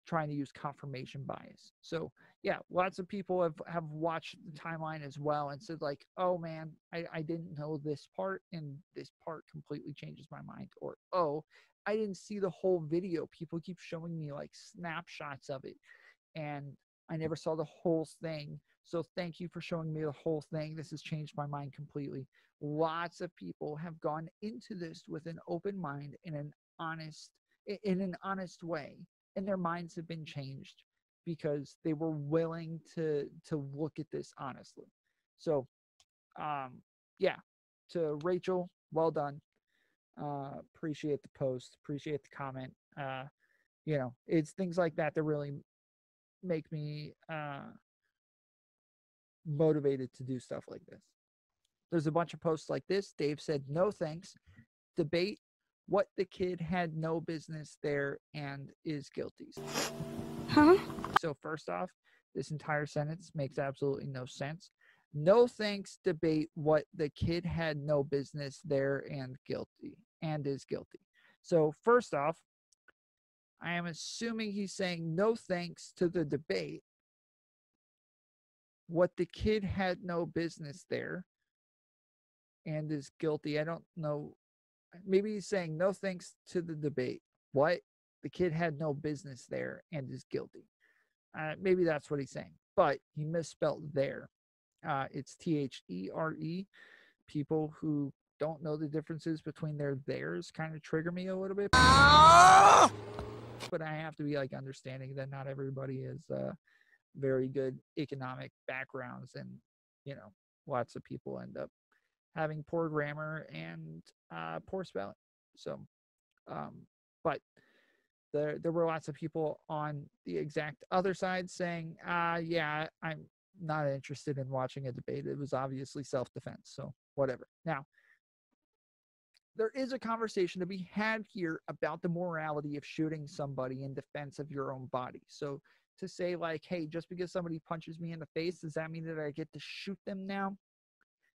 A: trying to use confirmation bias. So yeah, lots of people have watched the timeline as well and said like, oh man, I didn't know this part and this part completely changes my mind. Or, oh, I didn't see the whole video. People keep showing me like snapshots of it and I never saw the whole thing. So thank you for showing me the whole thing. This has changed my mind completely. Lots of people have gone into this with an open mind in an honest way, and their minds have been changed because they were willing to look at this honestly. So yeah, to Rachel, well done. Appreciate the post, appreciate the comment. It's things like that that really make me motivated to do stuff like this. There's a bunch of posts like this. Dave said, no thanks. Debate what the kid had no business there and is guilty.
D: Huh?
A: So first off, this entire sentence makes absolutely no sense. No thanks, debate what the kid had no business there and is guilty. So first off, I am assuming he's saying no thanks to the debate. What the kid had no business there and is guilty. I don't know. Maybe he's saying no thanks to the debate. What? The kid had no business there and is guilty. Maybe that's what he's saying. But he misspelled there. It's THERE. People who don't know the differences between their theirs kind of trigger me a little bit. But I have to be like understanding that not everybody is very good economic backgrounds, and lots of people end up having poor grammar and poor spelling. So, but there were lots of people on the exact other side saying, yeah, I'm not interested in watching a debate. It was obviously self-defense, so whatever. Now, there is a conversation to be had here about the morality of shooting somebody in defense of your own body. So to say like, hey, just because somebody punches me in the face, does that mean that I get to shoot them now?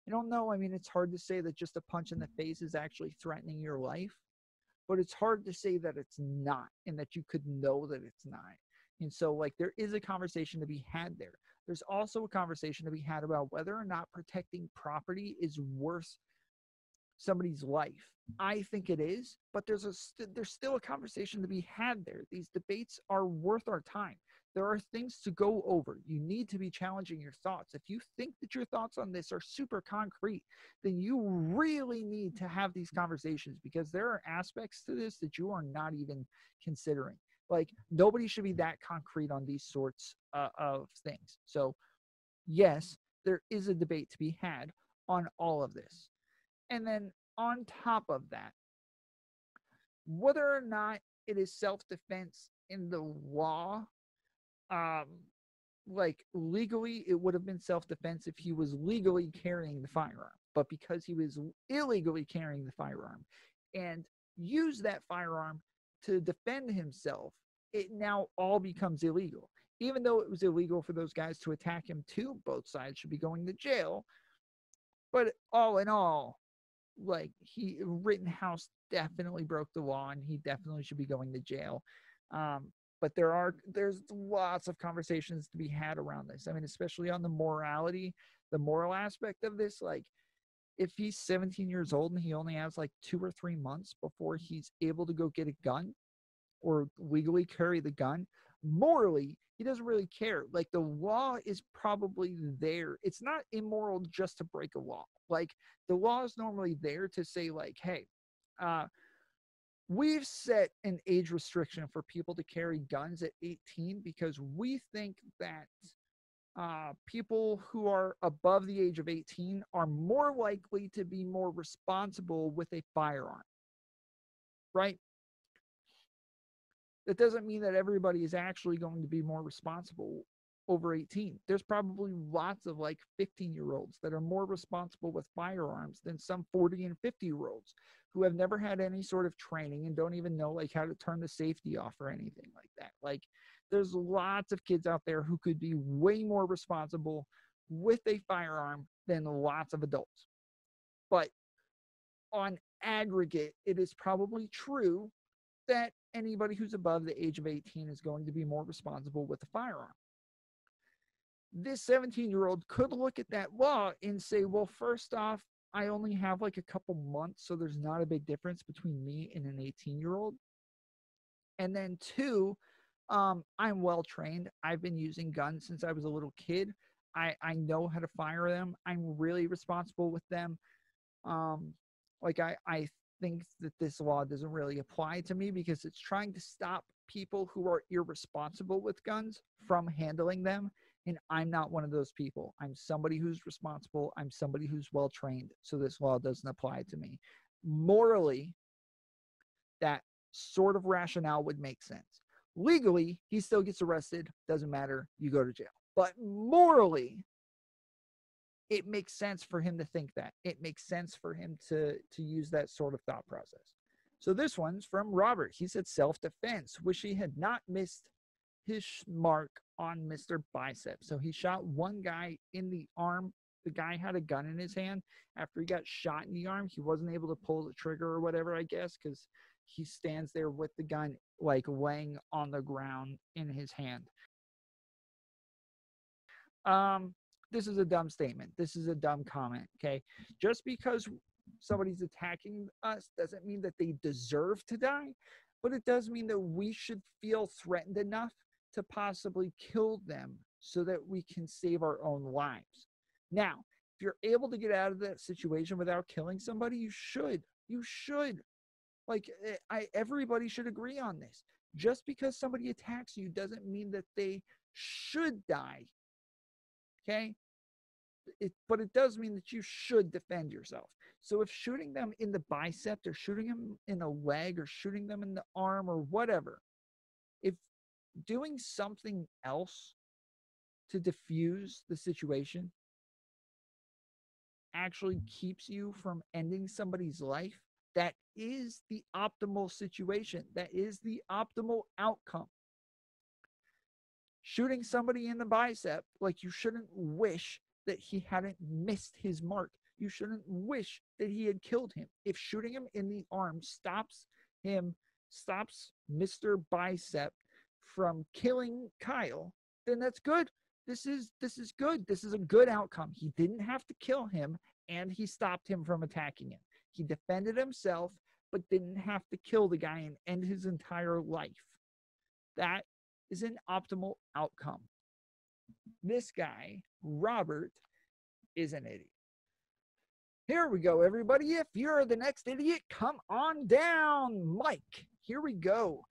A: I don't know. I mean, it's hard to say that just a punch in the face is actually threatening your life, but it's hard to say that it's not, and that you could know that it's not. And so like there is a conversation to be had there. There's also a conversation to be had about whether or not protecting property is worth somebody's life. I think it is, but there's still a conversation to be had there. These debates are worth our time. There are things to go over. You need to be challenging your thoughts. If you think that your thoughts on this are super concrete, then you really need to have these conversations, because there are aspects to this that you are not even considering. Like, nobody should be that concrete on these sorts of things. So yes, there is a debate to be had on all of this. And then on top of that, whether or not it is self-defense in the law, like legally, it would have been self-defense if he was legally carrying the firearm. But because he was illegally carrying the firearm and used that firearm to defend himself, it now all becomes illegal. Even though it was illegal for those guys to attack him too, both sides should be going to jail. But all in all, like, Rittenhouse definitely broke the law, and he definitely should be going to jail. But there's lots of conversations to be had around this. I mean, especially on the moral aspect of this. Like, if he's 17 years old and he only has like 2 or 3 months before he's able to go get a gun or legally carry the gun, morally, he doesn't really care. Like, the law is probably there. It's not immoral just to break a law. Like, the law is normally there to say, like, hey, we've set an age restriction for people to carry guns at 18 because we think that people who are above the age of 18 are more likely to be more responsible with a firearm, right? That doesn't mean that everybody is actually going to be more responsible over 18. There's probably lots of like 15-year-olds that are more responsible with firearms than some 40 and 50-year-olds who have never had any sort of training and don't even know like how to turn the safety off or anything like that. Like, there's lots of kids out there who could be way more responsible with a firearm than lots of adults. But on aggregate, it is probably true that anybody who's above the age of 18 is going to be more responsible with a firearm. This 17-year-old could look at that law and say, well, first off, I only have like a couple months, so there's not a big difference between me and an 18-year-old. And then two, I'm well trained. I've been using guns since I was a little kid. I know how to fire them. I'm really responsible with them. I think that this law doesn't really apply to me because it's trying to stop people who are irresponsible with guns from handling them And I'm not one of those people. I'm somebody who's responsible. I'm somebody who's well trained. So this law doesn't apply to me. Morally, that sort of rationale would make sense. Legally, he still gets arrested. Doesn't matter. You go to jail. But morally, it makes sense for him to think that. It makes sense for him to use that sort of thought process. So this one's from Robert. He said self-defense. Wish he had not missed his mark on Mr. Bicep. So he shot one guy in the arm. The guy had a gun in his hand. After he got shot in the arm, he wasn't able to pull the trigger or whatever, I guess, because he stands there with the gun like laying on the ground in his hand. This is a dumb statement. This is a dumb comment, okay? Just because somebody's attacking us doesn't mean that they deserve to die, but it does mean that we should feel threatened enough to possibly kill them so that we can save our own lives. Now, if you're able to get out of that situation without killing somebody, you should. You should. Like, everybody should agree on this. Just because somebody attacks you doesn't mean that they should die. Okay? But it does mean that you should defend yourself. So if shooting them in the bicep or shooting them in the leg or shooting them in the arm or whatever, if doing something else to diffuse the situation actually keeps you from ending somebody's life, that is the optimal situation. That is the optimal outcome. Shooting somebody in the bicep, like, you shouldn't wish that he hadn't missed his mark. You shouldn't wish that he had killed him. If shooting him in the arm stops Mr. Bicep from killing Kyle, then that's good. This is good. This is a good outcome. He didn't have to kill him, and he stopped him from attacking him. He defended himself, but didn't have to kill the guy and end his entire life. That is an optimal outcome. This guy, Robert, is an idiot. Here we go, everybody. If you're the next idiot, come on down. Mike, here we go.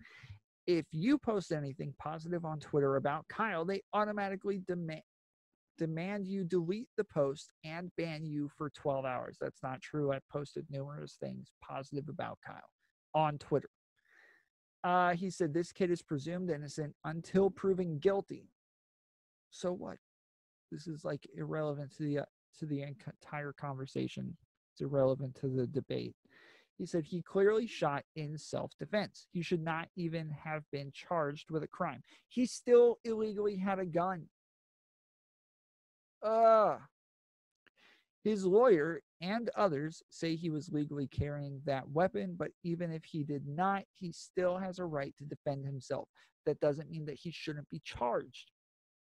A: If you post anything positive on Twitter about Kyle, they automatically demand you delete the post and ban you for 12 hours. That's not true. I've posted numerous things positive about Kyle on Twitter. He said, this kid is presumed innocent until proven guilty. So what? This is like irrelevant to the entire conversation. It's irrelevant to the debate. He said he clearly shot in self-defense. He should not even have been charged with a crime. He still illegally had a gun. His lawyer and others say he was legally carrying that weapon, but even if he did not, he still has a right to defend himself. That doesn't mean that he shouldn't be charged.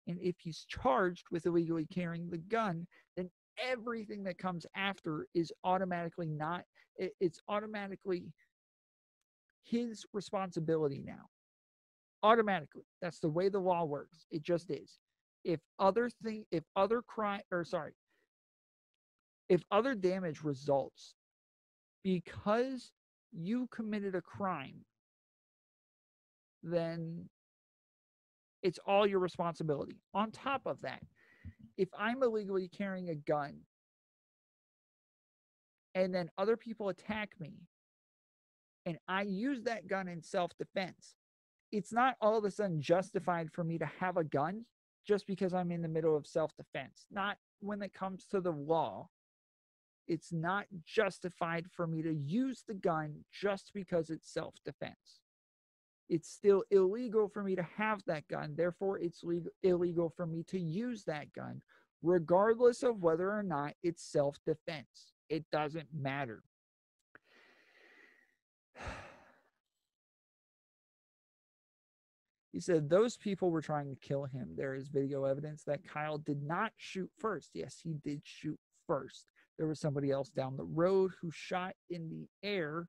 A: And if he's charged with illegally carrying the gun, then everything that comes after is automatically it's automatically his responsibility now. Automatically. That's the way the law works. It just is. If other damage results because you committed a crime, then it's all your responsibility. On top of that, if I'm illegally carrying a gun and then other people attack me and I use that gun in self-defense, it's not all of a sudden justified for me to have a gun just because I'm in the middle of self-defense. Not when it comes to the law. It's not justified for me to use the gun just because it's self-defense. It's still illegal for me to have that gun. Therefore, it's illegal for me to use that gun, regardless of whether or not it's self-defense. It doesn't matter. He said those people were trying to kill him. There is video evidence that Kyle did not shoot first. Yes, he did shoot first. There was somebody else down the road who shot in the air,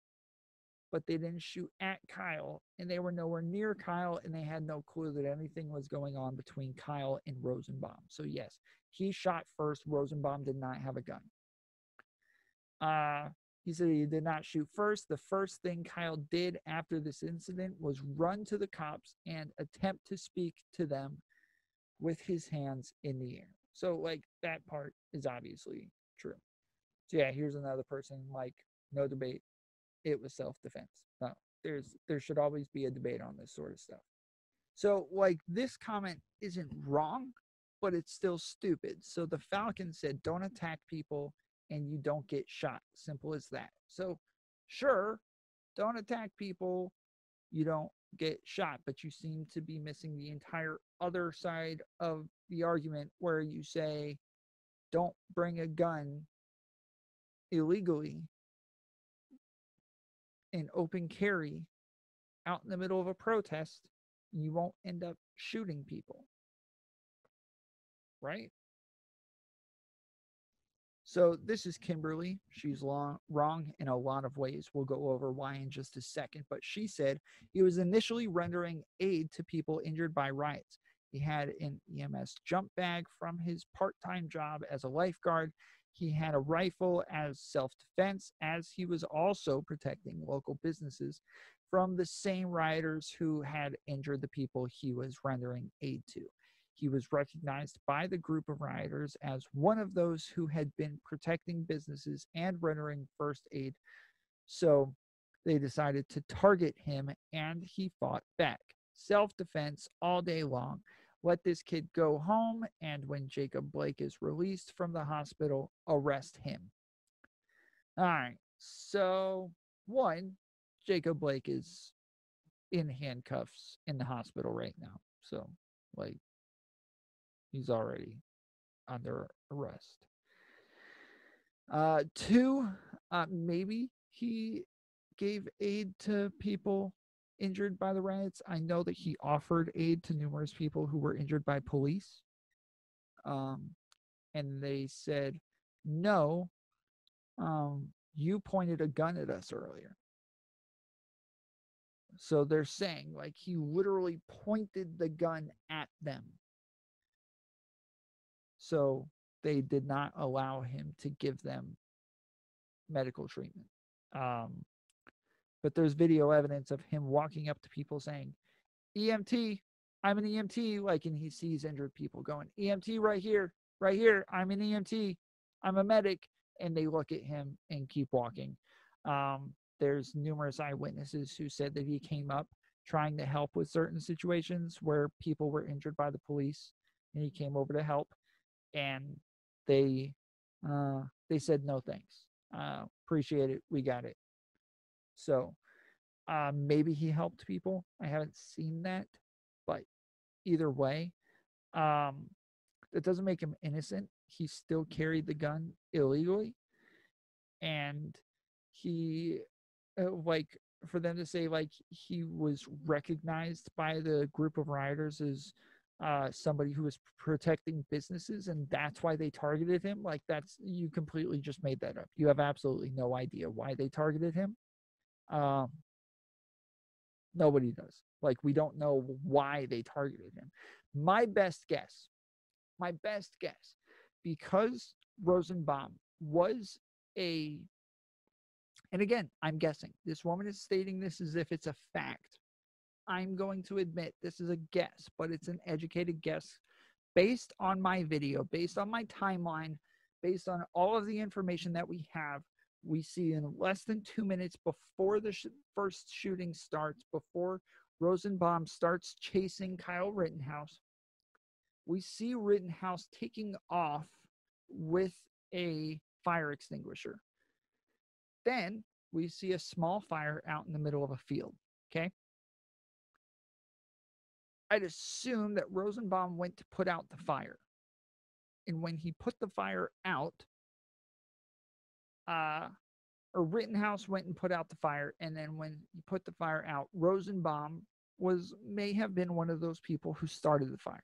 A: but they didn't shoot at Kyle, and they were nowhere near Kyle, and they had no clue that anything was going on between Kyle and Rosenbaum. So yes, he shot first. Rosenbaum did not have a gun. He said he did not shoot first. The first thing Kyle did after this incident was run to the cops and attempt to speak to them with his hands in the air. So, like, that part is obviously true. So, yeah, here's another person, like, no debate. It was self-defense. No, there should always be a debate on this sort of stuff. So, like, this comment isn't wrong, but it's still stupid. So the Falcon said, don't attack people and you don't get shot. Simple as that. So, sure, don't attack people, you don't get shot, but you seem to be missing the entire other side of the argument where you say, don't bring a gun illegally in open carry out in the middle of a protest, and you won't end up shooting people. Right? So this is Kimberly. She's wrong in a lot of ways. We'll go over why in just a second. But she said he was initially rendering aid to people injured by riots. He had an EMS jump bag from his part-time job as a lifeguard. He had a rifle as self-defense, as he was also protecting local businesses from the same rioters who had injured the people he was rendering aid to. He was recognized by the group of rioters as one of those who had been protecting businesses and rendering first aid. So they decided to target him, and he fought back. Self-defense all day long. Let this kid go home, and when Jacob Blake is released from the hospital, arrest him. All right. So, one, Jacob Blake is in handcuffs in the hospital right now. So, like, he's already under arrest. Two, maybe he gave aid to people injured by the riots. I know that he offered aid to numerous people who were injured by police. And they said, no, you pointed a gun at us earlier. So they're saying, like, he literally pointed the gun at them. So they did not allow him to give them medical treatment. But there's video evidence of him walking up to people saying, EMT, I'm an EMT, like, and he sees injured people going, EMT right here, I'm an EMT, I'm a medic, and they look at him and keep walking. There's numerous eyewitnesses who said that he came up trying to help with certain situations where people were injured by the police, and he came over to help, and they said, no thanks, appreciate it, we got it. So maybe he helped people. I haven't seen that, but either way, that doesn't make him innocent. He still carried the gun illegally, and he, like, for them to say, like, he was recognized by the group of rioters as somebody who was protecting businesses, and that's why they targeted him, like, that's, you completely just made that up. You have absolutely no idea why they targeted him. Nobody does. Like, we don't know why they targeted him. My best guess, because Rosenbaum was a, and again, I'm guessing, this woman is stating this as if it's a fact. I'm going to admit this is a guess, but it's an educated guess based on my video, based on my timeline, based on all of the information that we have. We see in less than 2 minutes before the first shooting starts, before Rosenbaum starts chasing Kyle Rittenhouse, we see Rittenhouse taking off with a fire extinguisher. Then we see a small fire out in the middle of a field, okay? I'd assume that Rosenbaum went to put out the fire. And when he put the fire out, or Rittenhouse went and put out the fire, and then when he put the fire out, Rosenbaum may have been one of those people who started the fire.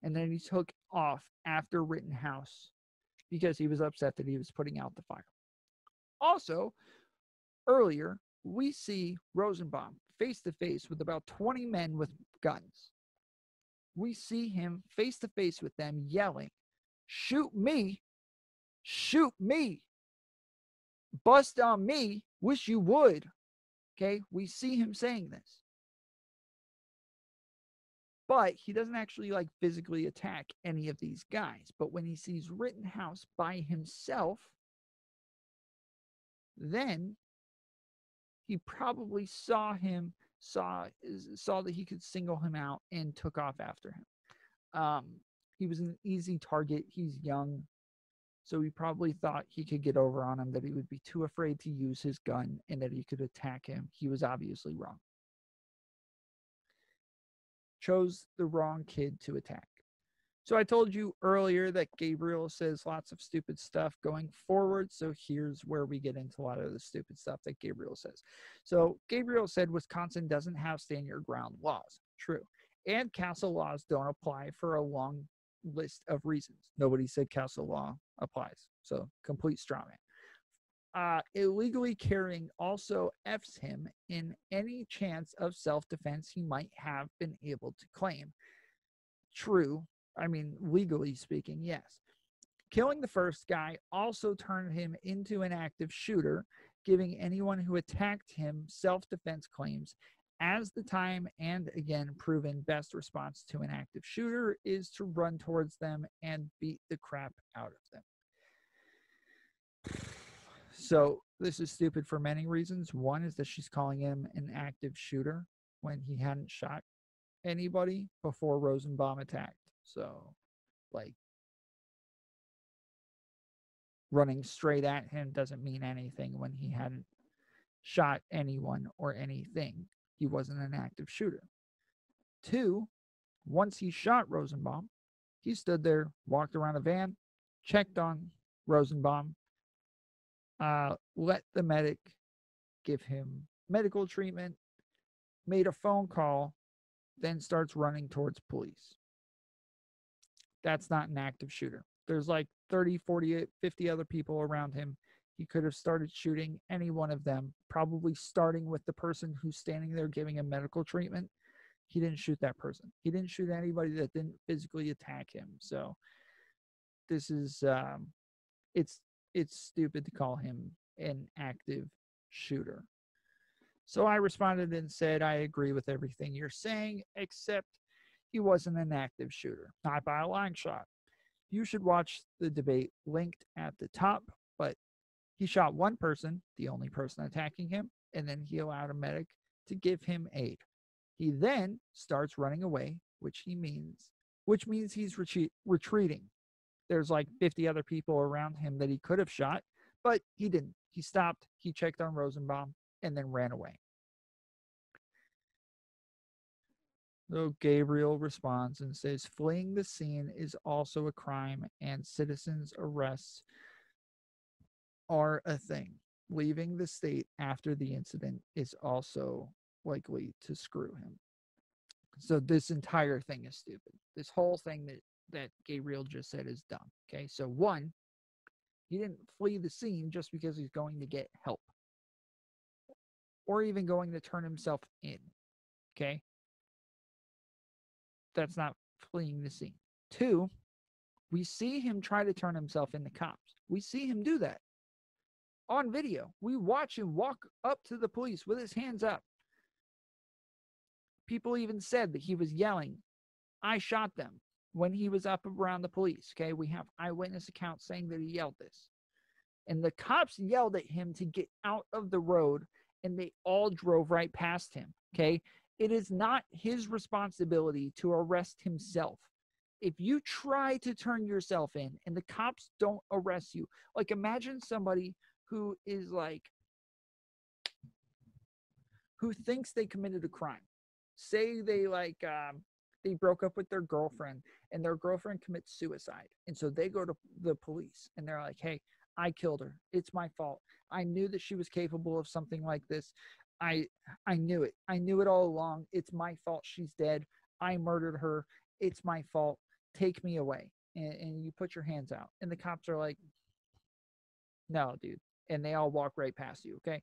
A: And then he took off after Rittenhouse because he was upset that he was putting out the fire. Also, earlier, we see Rosenbaum face to face with about 20 men with guns. We see him face to face with them yelling, shoot me, bust on me, wish you would. Okay, we see him saying this. But he doesn't actually like physically attack any of these guys. But when he sees Rittenhouse by himself, then he probably saw that he could single him out and took off after him. He was an easy target. He's young, so he probably thought he could get over on him, that he would be too afraid to use his gun and that he could attack him. He was obviously wrong. Chose the wrong kid to attack. So I told you earlier that Gabriel says lots of stupid stuff going forward. So here's where we get into a lot of the stupid stuff that Gabriel says. So Gabriel said Wisconsin doesn't have stand your ground laws. True. And castle laws don't apply for a long list of reasons. Nobody said castle law applies. So complete straw man. Illegally carrying also F's him in any chance of self-defense he might have been able to claim. True. I mean, legally speaking, yes. Killing the first guy also turned him into an active shooter, giving anyone who attacked him self-defense claims. As the time and again proven best response to an active shooter is to run towards them and beat the crap out of them. So this is stupid for many reasons. One is that she's calling him an active shooter when he hadn't shot anybody before Rosenbaum attacked. So, like, running straight at him doesn't mean anything when he hadn't shot anyone or anything. He wasn't an active shooter. Two, once he shot Rosenbaum, he stood there, walked around a van, checked on Rosenbaum, let the medic give him medical treatment, made a phone call, then starts running towards police. That's not an active shooter. There's like 30, 40, 50 other people around him. He could have started shooting any one of them, probably starting with the person who's standing there giving him medical treatment. He didn't shoot that person. He didn't shoot anybody that didn't physically attack him. So this is, it's stupid to call him an active shooter. So I responded and said, I agree with everything you're saying, except he wasn't an active shooter, not by a long shot. You should watch the debate linked at the top, but he shot one person, the only person attacking him, and then he allowed a medic to give him aid. He then starts running away, which means he's retreating. There's like 50 other people around him that he could have shot, but he didn't. He stopped, he checked on Rosenbaum, and then ran away. So Gabriel responds and says, fleeing the scene is also a crime and citizens' arrests are a thing. Leaving the state after the incident is also likely to screw him. So this entire thing is stupid. This whole thing that Gabriel just said is dumb. Okay, so one, he didn't flee the scene just because he's going to get help or even going to turn himself in. Okay. That's not fleeing the scene. Two, we see him try to turn himself into cops. We see him do that on video. We watch him walk up to the police with his hands up. People even said that he was yelling, I shot them, when he was up around the police. Okay, we have eyewitness accounts saying that he yelled this. And the cops yelled at him to get out of the road, and they all drove right past him. Okay, it is not his responsibility to arrest himself. If you try to turn yourself in and the cops don't arrest you, like imagine somebody who is like, who thinks they committed a crime. Say they they broke up with their girlfriend and their girlfriend commits suicide. And so they go to the police and they're like, hey, I killed her. It's my fault. I knew that she was capable of something like this. I knew it. I knew it all along. It's my fault she's dead. I murdered her. It's my fault. Take me away. And you put your hands out. And the cops are like, no, dude. And they all walk right past you, okay?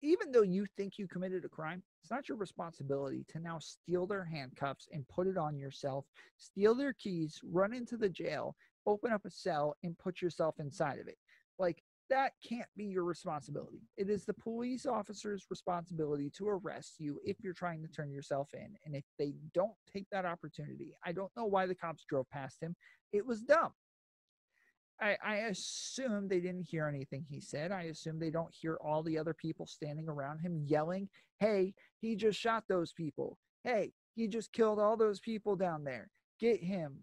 A: Even though you think you committed a crime, it's not your responsibility to now steal their handcuffs and put it on yourself, steal their keys, run into the jail, open up a cell, and put yourself inside of it. Like, that can't be your responsibility. It is the police officer's responsibility to arrest you if you're trying to turn yourself in. And if they don't take that opportunity, I don't know why the cops drove past him. It was dumb. I assume they didn't hear anything he said. I assume they don't hear all the other people standing around him yelling, hey, he just shot those people. Hey, he just killed all those people down there. Get him.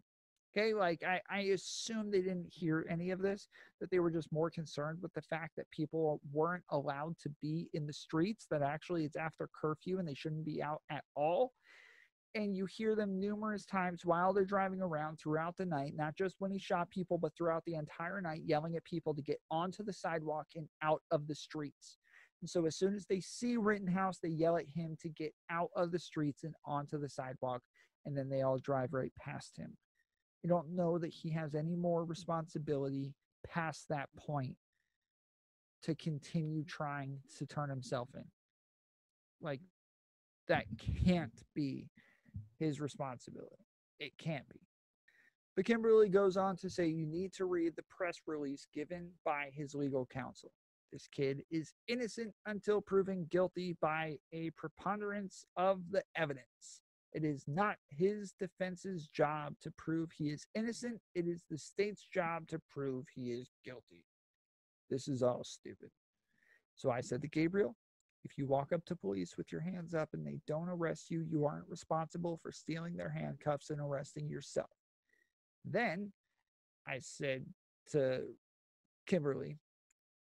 A: Okay, like I assume they didn't hear any of this, that they were just more concerned with the fact that people weren't allowed to be in the streets, that actually it's after curfew and they shouldn't be out at all. And you hear them numerous times while they're driving around throughout the night, not just when he shot people, but throughout the entire night, yelling at people to get onto the sidewalk and out of the streets. And so as soon as they see Rittenhouse, they yell at him to get out of the streets and onto the sidewalk, and then they all drive right past him. I don't know that he has any more responsibility past that point to continue trying to turn himself in. Like, that can't be his responsibility. It can't be. But Kimberly goes on to say you need to read the press release given by his legal counsel. This kid is innocent until proven guilty by a preponderance of the evidence. It is not his defense's job to prove he is innocent. It is the state's job to prove he is guilty. This is all stupid. So I said to Gabriel, if you walk up to police with your hands up and they don't arrest you, you aren't responsible for stealing their handcuffs and arresting yourself. Then I said to Kimberly,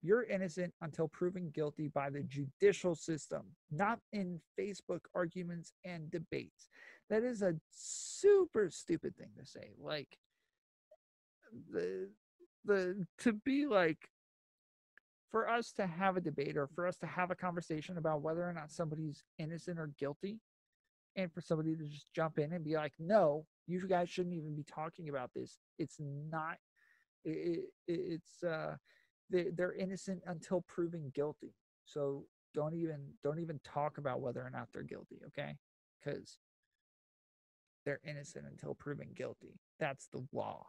A: you're innocent until proven guilty by the judicial system, not in Facebook arguments and debates. That is a super stupid thing to say. Like, to be like, for us to have a debate or for us to have a conversation about whether or not somebody's innocent or guilty, and for somebody to just jump in and be like, no, you guys shouldn't even be talking about this. It's not, they're innocent until proven guilty. So don't even talk about whether or not they're guilty, okay? Because they're innocent until proven guilty. That's the law.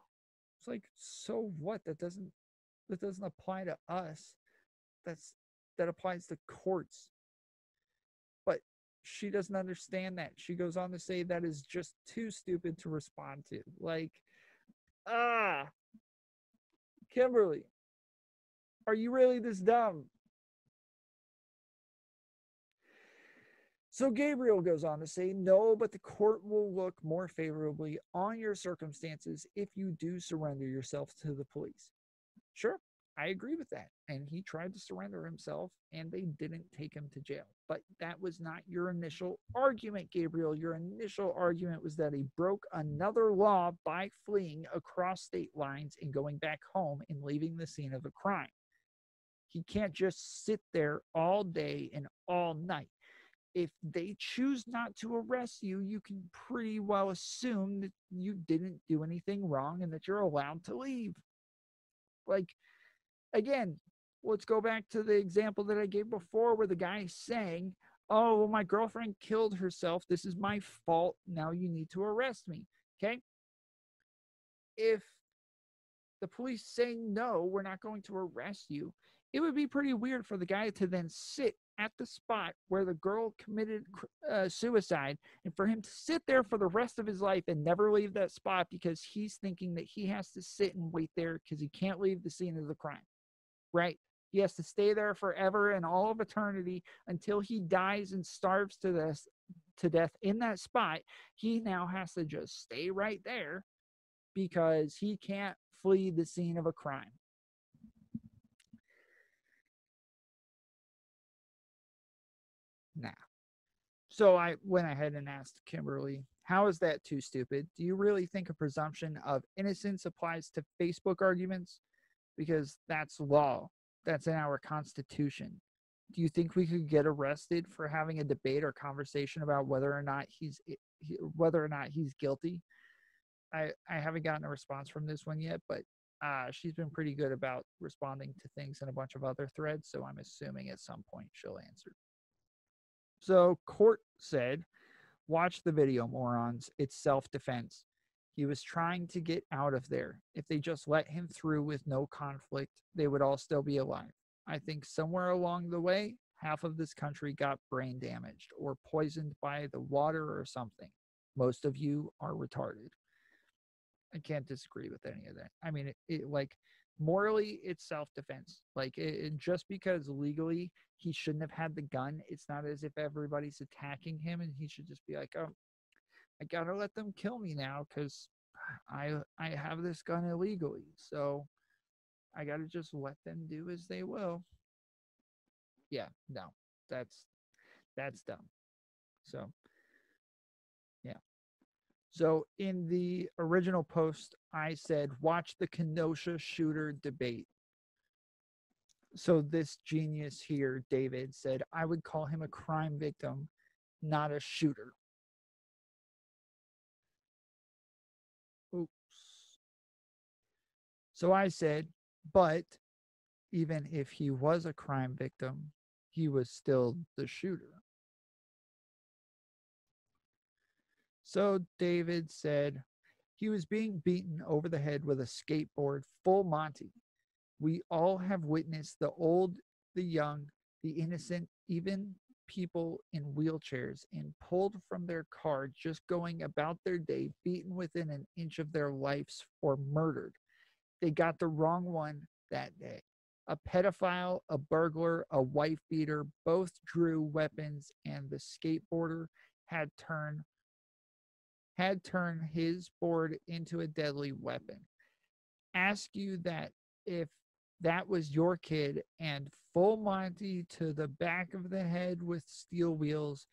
A: It's like, so what? That doesn't apply to us. That applies to courts. But she doesn't understand that. She goes on to say that is just too stupid to respond to. Like, Kimberly, are you really this dumb? So Gabriel goes on to say, no, but the court will look more favorably on your circumstances if you do surrender yourself to the police. Sure, I agree with that. And he tried to surrender himself and they didn't take him to jail. But that was not your initial argument, Gabriel. Your initial argument was that he broke another law by fleeing across state lines and going back home and leaving the scene of a crime. He can't just sit there all day and all night. If they choose not to arrest you, you can pretty well assume that you didn't do anything wrong and that you're allowed to leave. Like, again, let's go back to the example that I gave before where the guy is saying, oh, well, my girlfriend killed herself. This is my fault. Now you need to arrest me. Okay? If the police say, no, we're not going to arrest you, it would be pretty weird for the guy to then sit at the spot where the girl committed suicide and for him to sit there for the rest of his life and never leave that spot because he's thinking that he has to sit and wait there because he can't leave the scene of the crime, right? He has to stay there forever and all of eternity until he dies and starves to death in that spot. He now has to just stay right there because he can't flee the scene of a crime. Nah. So I went ahead and asked Kimberly, how is that too stupid? Do you really think a presumption of innocence applies to Facebook arguments? Because that's law. That's in our Constitution. Do you think we could get arrested for having a debate or conversation about whether or not he's guilty? I haven't gotten a response from this one yet, but she's been pretty good about responding to things in a bunch of other threads, so I'm assuming at some point she'll answer. So court said, watch the video, morons. It's self-defense. He was trying to get out of there. If they just let him through with no conflict, they would all still be alive. I think somewhere along the way, half of this country got brain damaged or poisoned by the water or something. Most of you are retarded. I can't disagree with any of that. I mean, it like morally, it's self-defense. Like just because legally he shouldn't have had the gun, it's not as if everybody's attacking him and he should just be like, oh, I gotta let them kill me now because I have this gun illegally. So I gotta just let them do as they will. Yeah, no, that's dumb. So yeah. So in the original post, I said, watch the Kenosha shooter debate. So this genius here, David, said, I would call him a crime victim, not a shooter. Oops. So I said, but even if he was a crime victim, he was still the shooter. So David said, he was being beaten over the head with a skateboard, full Monty. We all have witnessed the old, the young, the innocent, even people in wheelchairs and pulled from their car just going about their day, beaten within an inch of their lives or murdered. They got the wrong one that day. A pedophile, a burglar, a wife beater, both drew weapons, and the skateboarder had turned his board into a deadly weapon. Ask you that if that was your kid and full Monty to the back of the head with steel wheels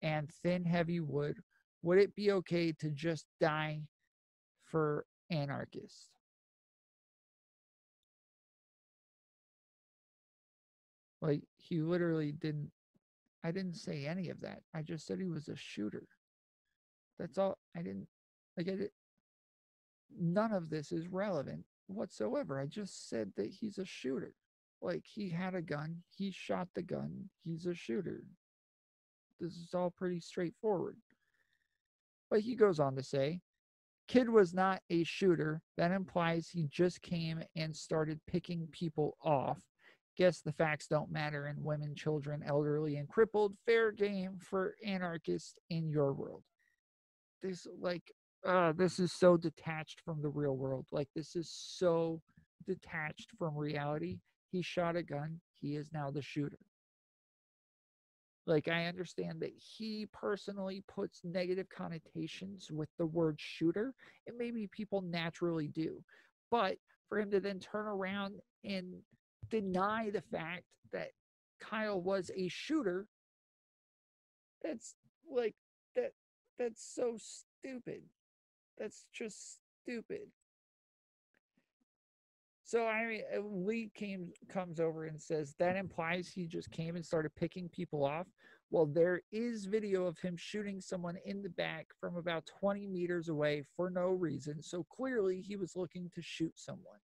A: and thin heavy wood, would it be okay to just die for anarchists? Like, he literally didn't, I didn't say any of that. I just said he was a shooter. That's all. I didn't, like, none of this is relevant whatsoever. I just said that he's a shooter. Like, he had a gun, he shot the gun, he's a shooter. This is all pretty straightforward. But he goes on to say, kid was not a shooter. That implies he just came and started picking people off. Guess the facts don't matter, and women, children, elderly, and crippled, fair game for anarchists in your world. This, like, this is so detached from the real world. Like, this is so detached from reality. He shot a gun. He is now the shooter. Like, I understand that he personally puts negative connotations with the word shooter, and maybe people naturally do. But for him to then turn around and deny the fact that Kyle was a shooter, that's like, that's so stupid. That's just stupid. So I mean, Lee comes over and says that implies he just came and started picking people off. Well, there is video of him shooting someone in the back from about 20 meters away for no reason. So clearly he was looking to shoot someone.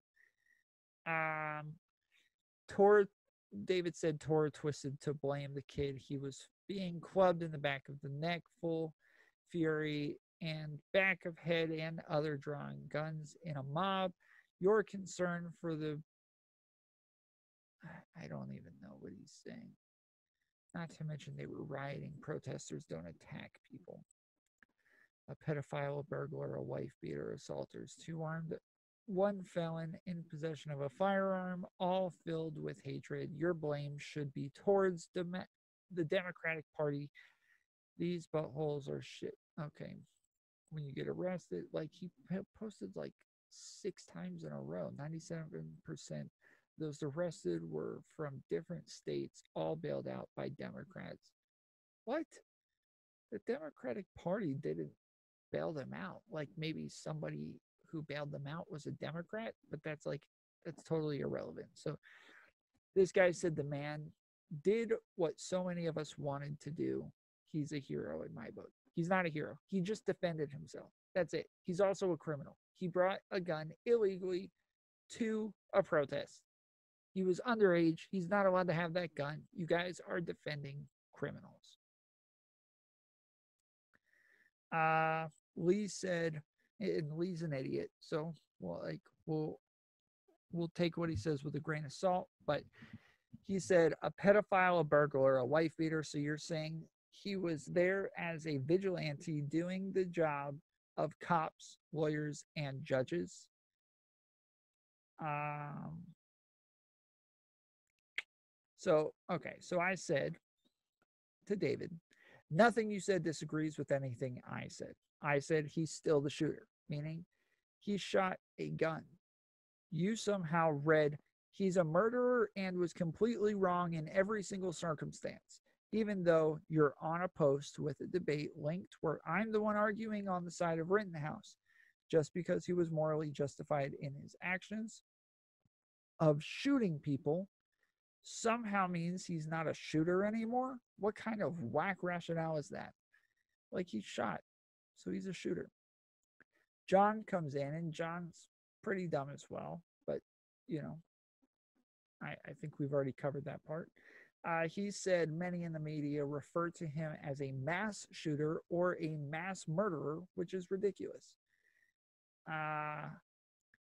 A: David said Tor twisted to blame the kid. He was being clubbed in the back of the neck, full fury, and back of head and other drawing guns in a mob. Your concern for the... I don't even know what he's saying. Not to mention they were rioting. Protesters don't attack people. A pedophile, a burglar, a wife beater, assaulters, 2 armed, 1 felon in possession of a firearm, all filled with hatred. Your blame should be towards the Democratic Party. These buttholes are shit. Okay. When you get arrested, like, he posted like 6 times in a row, 97%. Those arrested were from different states, all bailed out by Democrats. What? The Democratic Party didn't bail them out. Like, maybe somebody who bailed them out was a Democrat, but that's totally irrelevant. So this guy said the man did what so many of us wanted to do. He's a hero in my book. He's not a hero. He just defended himself. That's it. He's also a criminal. He brought a gun illegally to a protest. He was underage. He's not allowed to have that gun. You guys are defending criminals. Lee said, And Lee's an idiot, so we'll take what he says with a grain of salt. But he said a pedophile, a burglar, a wife beater. So you're saying he was there as a vigilante doing the job of cops, lawyers, and judges. So I said to David, nothing you said disagrees with anything I said. I said he's still the shooter, meaning he shot a gun. You somehow read he's a murderer and was completely wrong in every single circumstance, even though you're on a post with a debate linked where I'm the one arguing on the side of Rittenhouse. Just because he was morally justified in his actions of shooting people somehow means he's not a shooter anymore? What kind of whack rationale is that? Like, he shot, so he's a shooter. John comes in, and John's pretty dumb as well, but I think we've already covered that part. He said many in the media refer to him as a mass shooter or a mass murderer, which is ridiculous.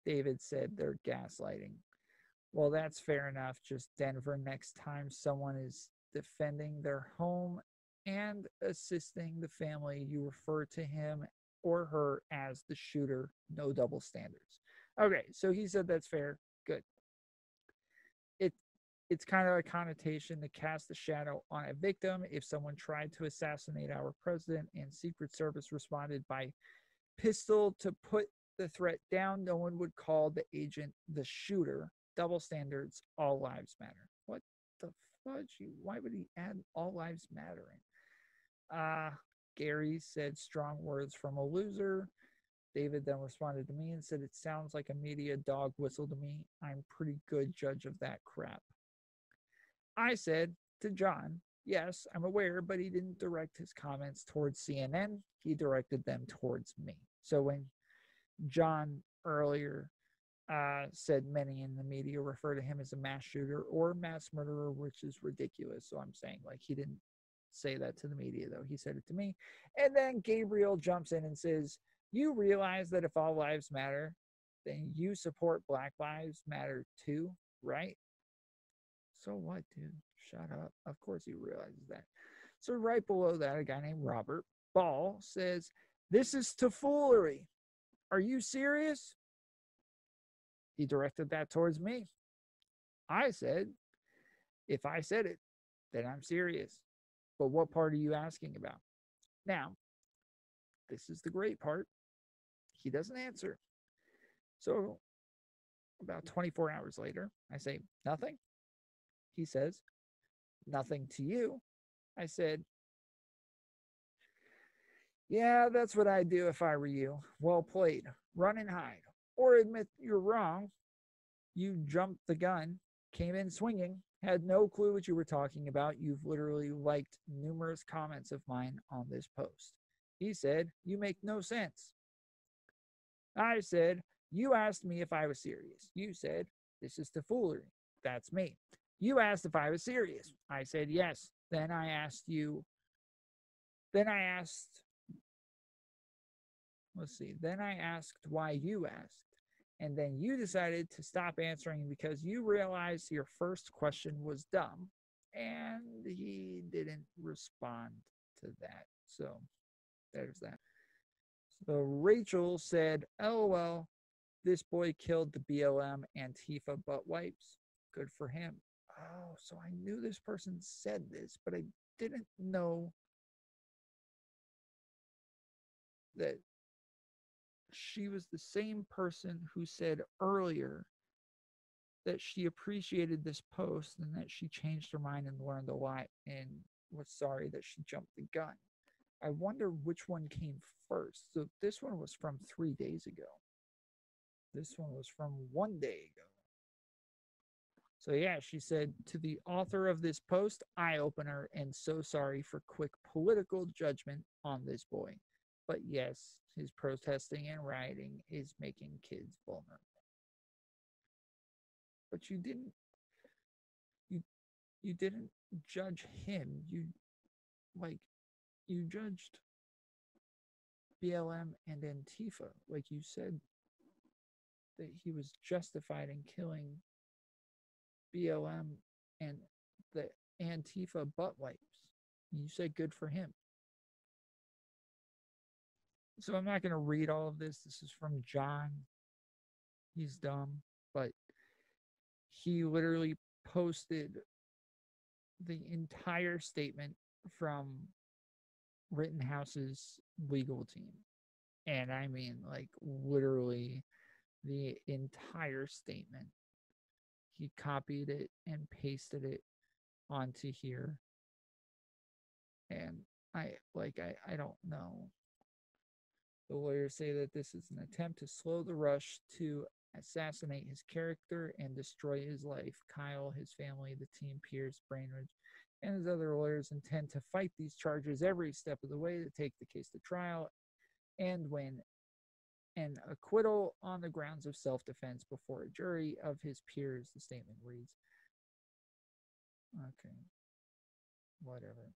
A: David said they're gaslighting. Well, that's fair enough. Just Denver, next time someone is defending their home and assisting the family, you refer to him or her as the shooter. No double standards. Okay, so he said that's fair. Good. It's kind of a connotation to cast a shadow on a victim. If someone tried to assassinate our president and Secret Service responded by pistol to put the threat down, no one would call the agent the shooter. Double standards, all lives matter. What the fudge? Why would he add all lives matter in? Gary said strong words from a loser. David then responded to me and said, it sounds like a media dog whistle to me. I'm pretty good judge of that crap. I said to John, yes, I'm aware, but he didn't direct his comments towards CNN. He directed them towards me. So when John earlier said many in the media refer to him as a mass shooter or mass murderer, which is ridiculous. So I'm saying, like, he didn't say that to the media, though. He said it to me. And then Gabriel jumps in and says, you realize that if all lives matter, then you support Black Lives Matter too, right? So what, dude? Shut up. Of course he realizes that. So right below that, a guy named Robert Ball says, this is tomfoolery. Are you serious? He directed that towards me. I said, if I said it, then I'm serious. But what part are you asking about? Now, this is the great part. He doesn't answer. So about 24 hours later, I say, nothing. He says, nothing to you. I said, yeah, that's what I'd do if I were you. Well played. Run and hide. Or admit you're wrong. You jumped the gun, came in swinging, had no clue what you were talking about. You've literally liked numerous comments of mine on this post. He said, you make no sense. I said, you asked me if I was serious. You said, this is tomfoolery. That's me. You asked if I was serious. I said, yes. Then I asked, why you asked. And then you decided to stop answering because you realized your first question was dumb. And he didn't respond to that. So there's that. So Rachel said, LOL, this boy killed the BLM Antifa butt wipes. Good for him. Oh, so I knew this person said this, but I didn't know that she was the same person who said earlier that she appreciated this post and that she changed her mind and learned a lot and was sorry that she jumped the gun. I wonder which one came first. So this one was from 3 days ago. This one was from 1 day ago. So yeah, she said, to the author of this post, eye-opener and so sorry for quick political judgment on this boy. But yes, his protesting and rioting is making kids vulnerable. But you didn't judge him. You judged BLM and Antifa. Like you said, that he was justified in killing BLM and the Antifa butt wipes. You said good for him. So I'm not going to read all of this. This is from John. He's dumb, but he literally posted the entire statement from Rittenhouse's legal team. And I mean, like, literally the entire statement. He copied it and pasted it onto here. And I don't know. The lawyers say that this is an attempt to slow the rush to assassinate his character and destroy his life. Kyle, his family, the team, Pierce, Brainridge, and his other lawyers intend to fight these charges every step of the way to take the case to trial and win an acquittal on the grounds of self-defense before a jury of his peers, the statement reads. Okay. Whatever.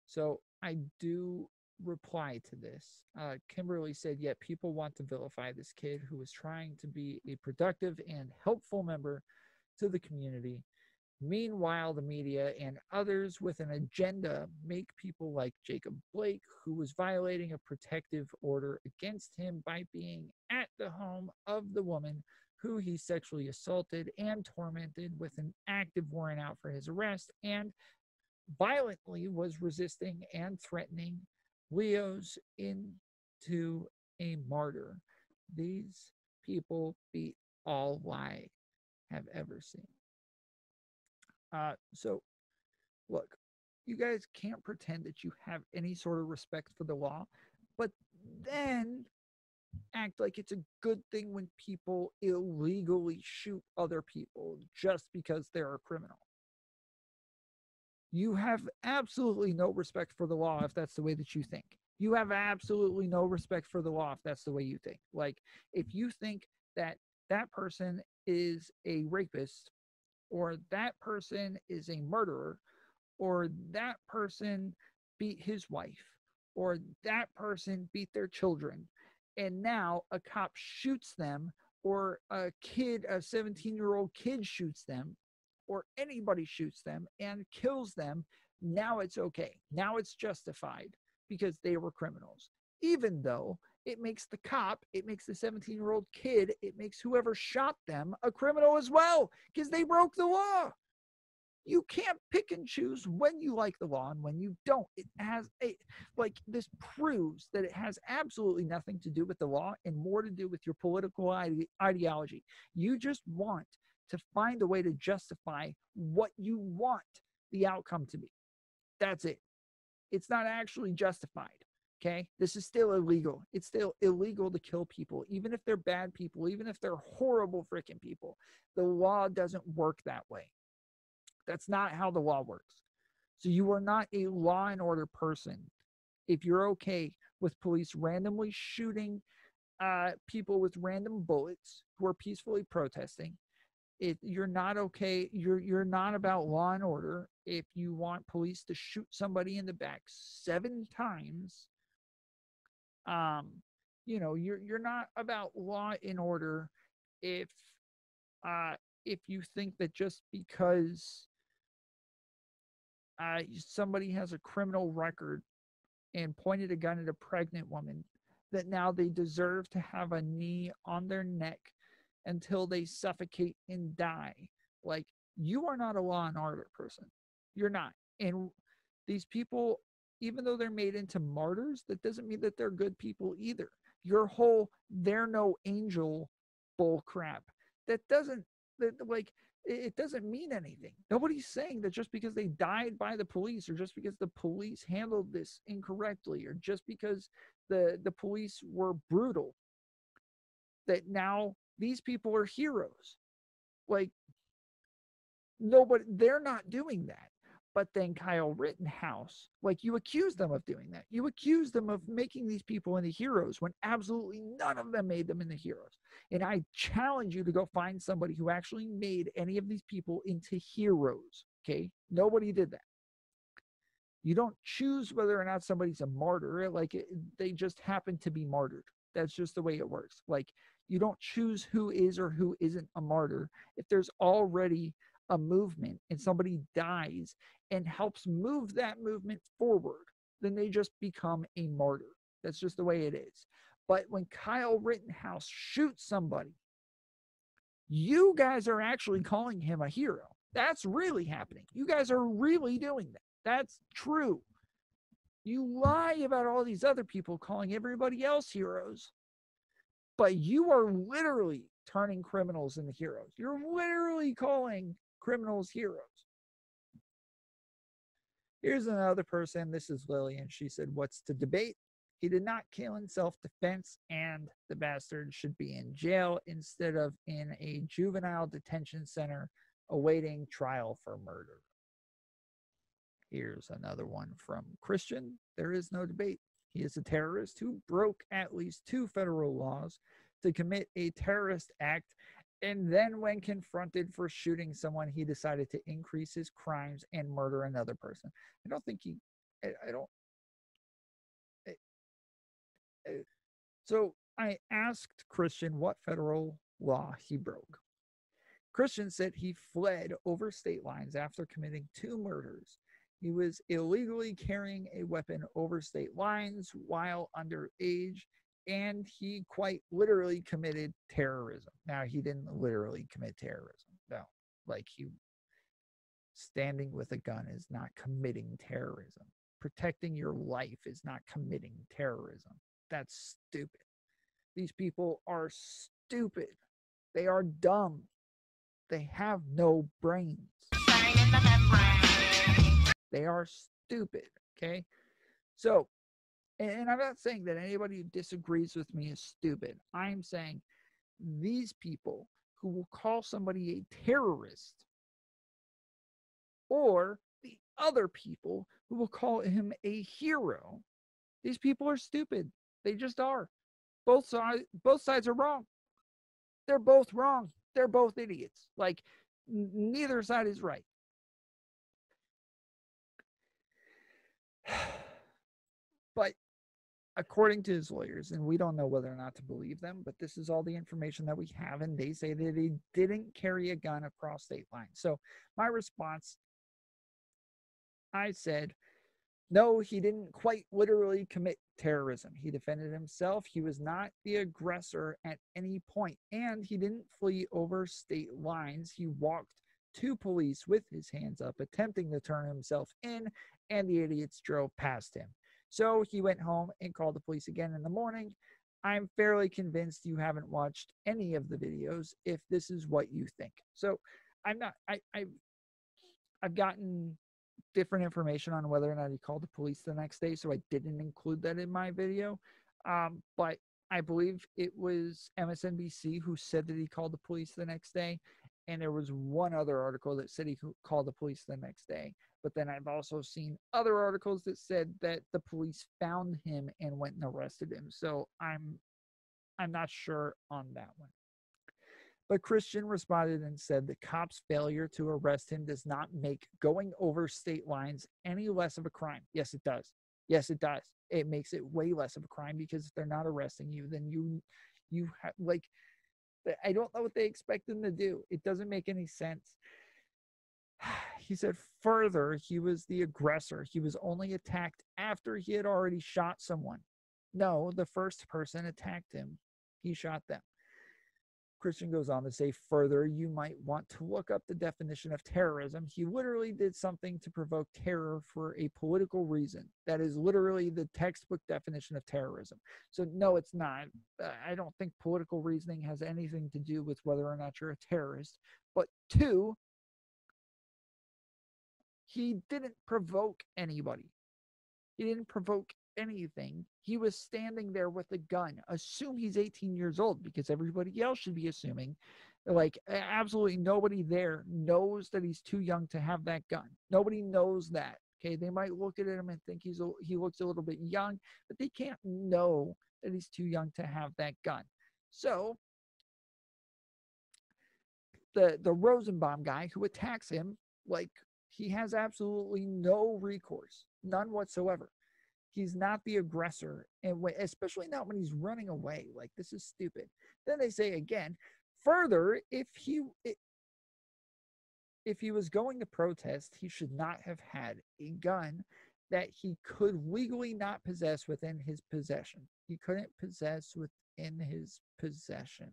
A: So I do reply to this. Kimberly said, yet people want to vilify this kid who was trying to be a productive and helpful member to the community. Meanwhile, the media and others with an agenda make people like Jacob Blake, who was violating a protective order against him by being at the home of the woman who he sexually assaulted and tormented with an active warrant out for his arrest, and violently was resisting and threatening Leo's into a martyr. These people beat all I have ever seen. So, look, you guys can't pretend that you have any sort of respect for the law, but then act like it's a good thing when people illegally shoot other people just because they're a criminal. You have absolutely no respect for the law if that's the way that you think. You have absolutely no respect for the law if that's the way you think. Like, if you think that that person is a rapist, or that person is a murderer, or that person beat his wife, or that person beat their children, and now a cop shoots them, or a 17-year-old kid shoots them, or anybody shoots them and kills them, now it's okay. Now it's justified because they were criminals. Even though it makes the cop, it makes the 17-year-old kid, it makes whoever shot them a criminal as well because they broke the law. You can't pick and choose when you like the law and when you don't. It has this proves that it has absolutely nothing to do with the law and more to do with your political ideology. You just want to find a way to justify what you want the outcome to be. That's it. It's not actually justified. Okay? This is still illegal. It's still illegal to kill people, even if they're bad people, even if they're horrible freaking people. The law doesn't work that way. That's not how the law works. So you are not a law and order person if you're okay with police randomly shooting people with random bullets who are peacefully protesting. You're not okay. You're not about law and order if you want police to shoot somebody in the back 7 times. You're not about law and order if you think that just because somebody has a criminal record and pointed a gun at a pregnant woman, that now they deserve to have a knee on their neck until they suffocate and die. Like, you are not a law and order person. You're not. And these people, even though they're made into martyrs, that doesn't mean that they're good people either. Your whole "they're no angel" bull crap, it doesn't mean anything. Nobody's saying that just because they died by the police, or just because the police handled this incorrectly, or just because the police were brutal, that now these people are heroes. Like, nobody, they're not doing that. But then Kyle Rittenhouse, like, you accuse them of doing that. You accuse them of making these people into heroes when absolutely none of them made them into heroes. And I challenge you to go find somebody who actually made any of these people into heroes. Okay? Nobody did that. You don't choose whether or not somebody's a martyr. Like they just happen to be martyred. That's just the way it works. Like you don't choose who is or who isn't a martyr. If there's already a movement and somebody dies and helps move that movement forward, then they just become a martyr. That's just the way it is. But when Kyle Rittenhouse shoots somebody, you guys are actually calling him a hero. That's really happening. You guys are really doing that. That's true. You lie about all these other people calling everybody else heroes, but you are literally turning criminals into heroes. You're literally calling criminals heroes. Here's another person. This is Lillian. She said, "What's to debate? He did not kill in self-defense, and the bastard should be in jail instead of in a juvenile detention center awaiting trial for murder." Here's another one from Christian. "There is no debate. He is a terrorist who broke at least 2 federal laws to commit a terrorist act, and then when confronted for shooting someone, he decided to increase his crimes and murder another person." I don't think he, I don't, so I asked Christian what federal law he broke. Christian said he fled over state lines after committing 2 murders. He was illegally carrying a weapon over state lines while underage, and he quite literally committed terrorism. Now, he didn't literally commit terrorism. No, like standing with a gun is not committing terrorism. Protecting your life is not committing terrorism. That's stupid. These people are stupid. They are dumb. They have no brains. They are stupid, okay? So, and I'm not saying that anybody who disagrees with me is stupid. I'm saying these people who will call somebody a terrorist, or the other people who will call him a hero, these people are stupid. They just are. Both sides are wrong. They're both wrong. They're both idiots. Like, neither side is right. But according to his lawyers, and we don't know whether or not to believe them, but this is all the information that we have, and they say that he didn't carry a gun across state lines. So my response, I said, no, he didn't quite literally commit terrorism. He defended himself. He was not the aggressor at any point, and he didn't flee over state lines. He walked to police with his hands up, attempting to turn himself in, and the idiots drove past him. So he went home and called the police again in the morning. I'm fairly convinced you haven't watched any of the videos if this is what you think. So I'm not, I've gotten different information on whether or not he called the police the next day, so I didn't include that in my video. But I believe it was MSNBC who said that he called the police the next day, and there was one other article that said he called the police the next day. But then I've also seen other articles that said that the police found him and went and arrested him. So I'm not sure on that one. But Christian responded and said the cops' failure to arrest him does not make going over state lines any less of a crime. Yes, it does. Yes, it does. It makes it way less of a crime, because if they're not arresting you, then you have, like, I don't know what they expect them to do. It doesn't make any sense. He said further, he was the aggressor. He was only attacked after he had already shot someone. No, the first person attacked him. He shot them. Christian goes on to say further, you might want to look up the definition of terrorism. He literally did something to provoke terror for a political reason. That is literally the textbook definition of terrorism. So no, it's not. I don't think political reasoning has anything to do with whether or not you're a terrorist. But 2, he didn't provoke anybody. He didn't provoke anything. He was standing there with a gun. Assume he's 18 years old, because everybody else should be assuming, like, absolutely nobody there knows that he's too young to have that gun. Nobody knows that. Okay, they might look at him and think he looks a little bit young, but they can't know that he's too young to have that gun. So the Rosenbaum guy who attacks him, like, he has absolutely no recourse. None whatsoever. He's not the aggressor, and especially not when he's running away. Like, this is stupid. Then they say again, further, if he was going to protest, he should not have had a gun that he could legally not possess within his possession. He couldn't possess within his possession.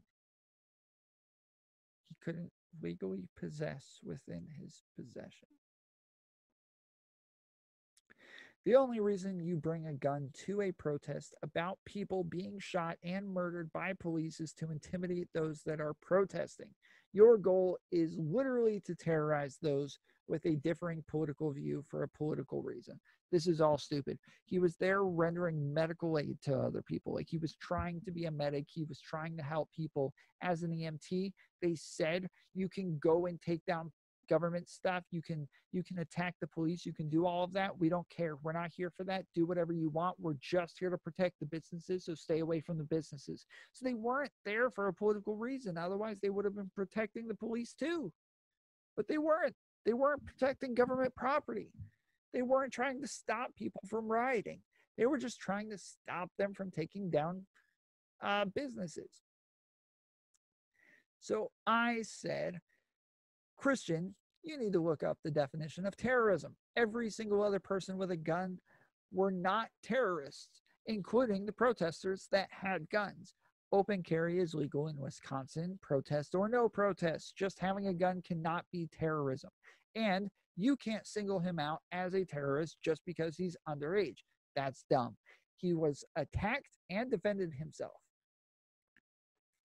A: He couldn't legally possess within his possession. The only reason you bring a gun to a protest about people being shot and murdered by police is to intimidate those that are protesting. Your goal is literally to terrorize those with a differing political view for a political reason. This is all stupid. He was there rendering medical aid to other people. Like, he was trying to be a medic. He was trying to help people. As an EMT, they said you can go and take down government stuff. You can attack the police. You can do all of that. We don't care. We're not here for that. Do whatever you want. We're just here to protect the businesses, so stay away from the businesses. So they weren't there for a political reason. Otherwise, they would have been protecting the police too. But they weren't. They weren't protecting government property. They weren't trying to stop people from rioting. They were just trying to stop them from taking down businesses. So I said, Christian, you need to look up the definition of terrorism. Every single other person with a gun were not terrorists, including the protesters that had guns. Open carry is legal in Wisconsin, protest or no protest. Just having a gun cannot be terrorism. And you can't single him out as a terrorist just because he's underage. That's dumb. He was attacked and defended himself.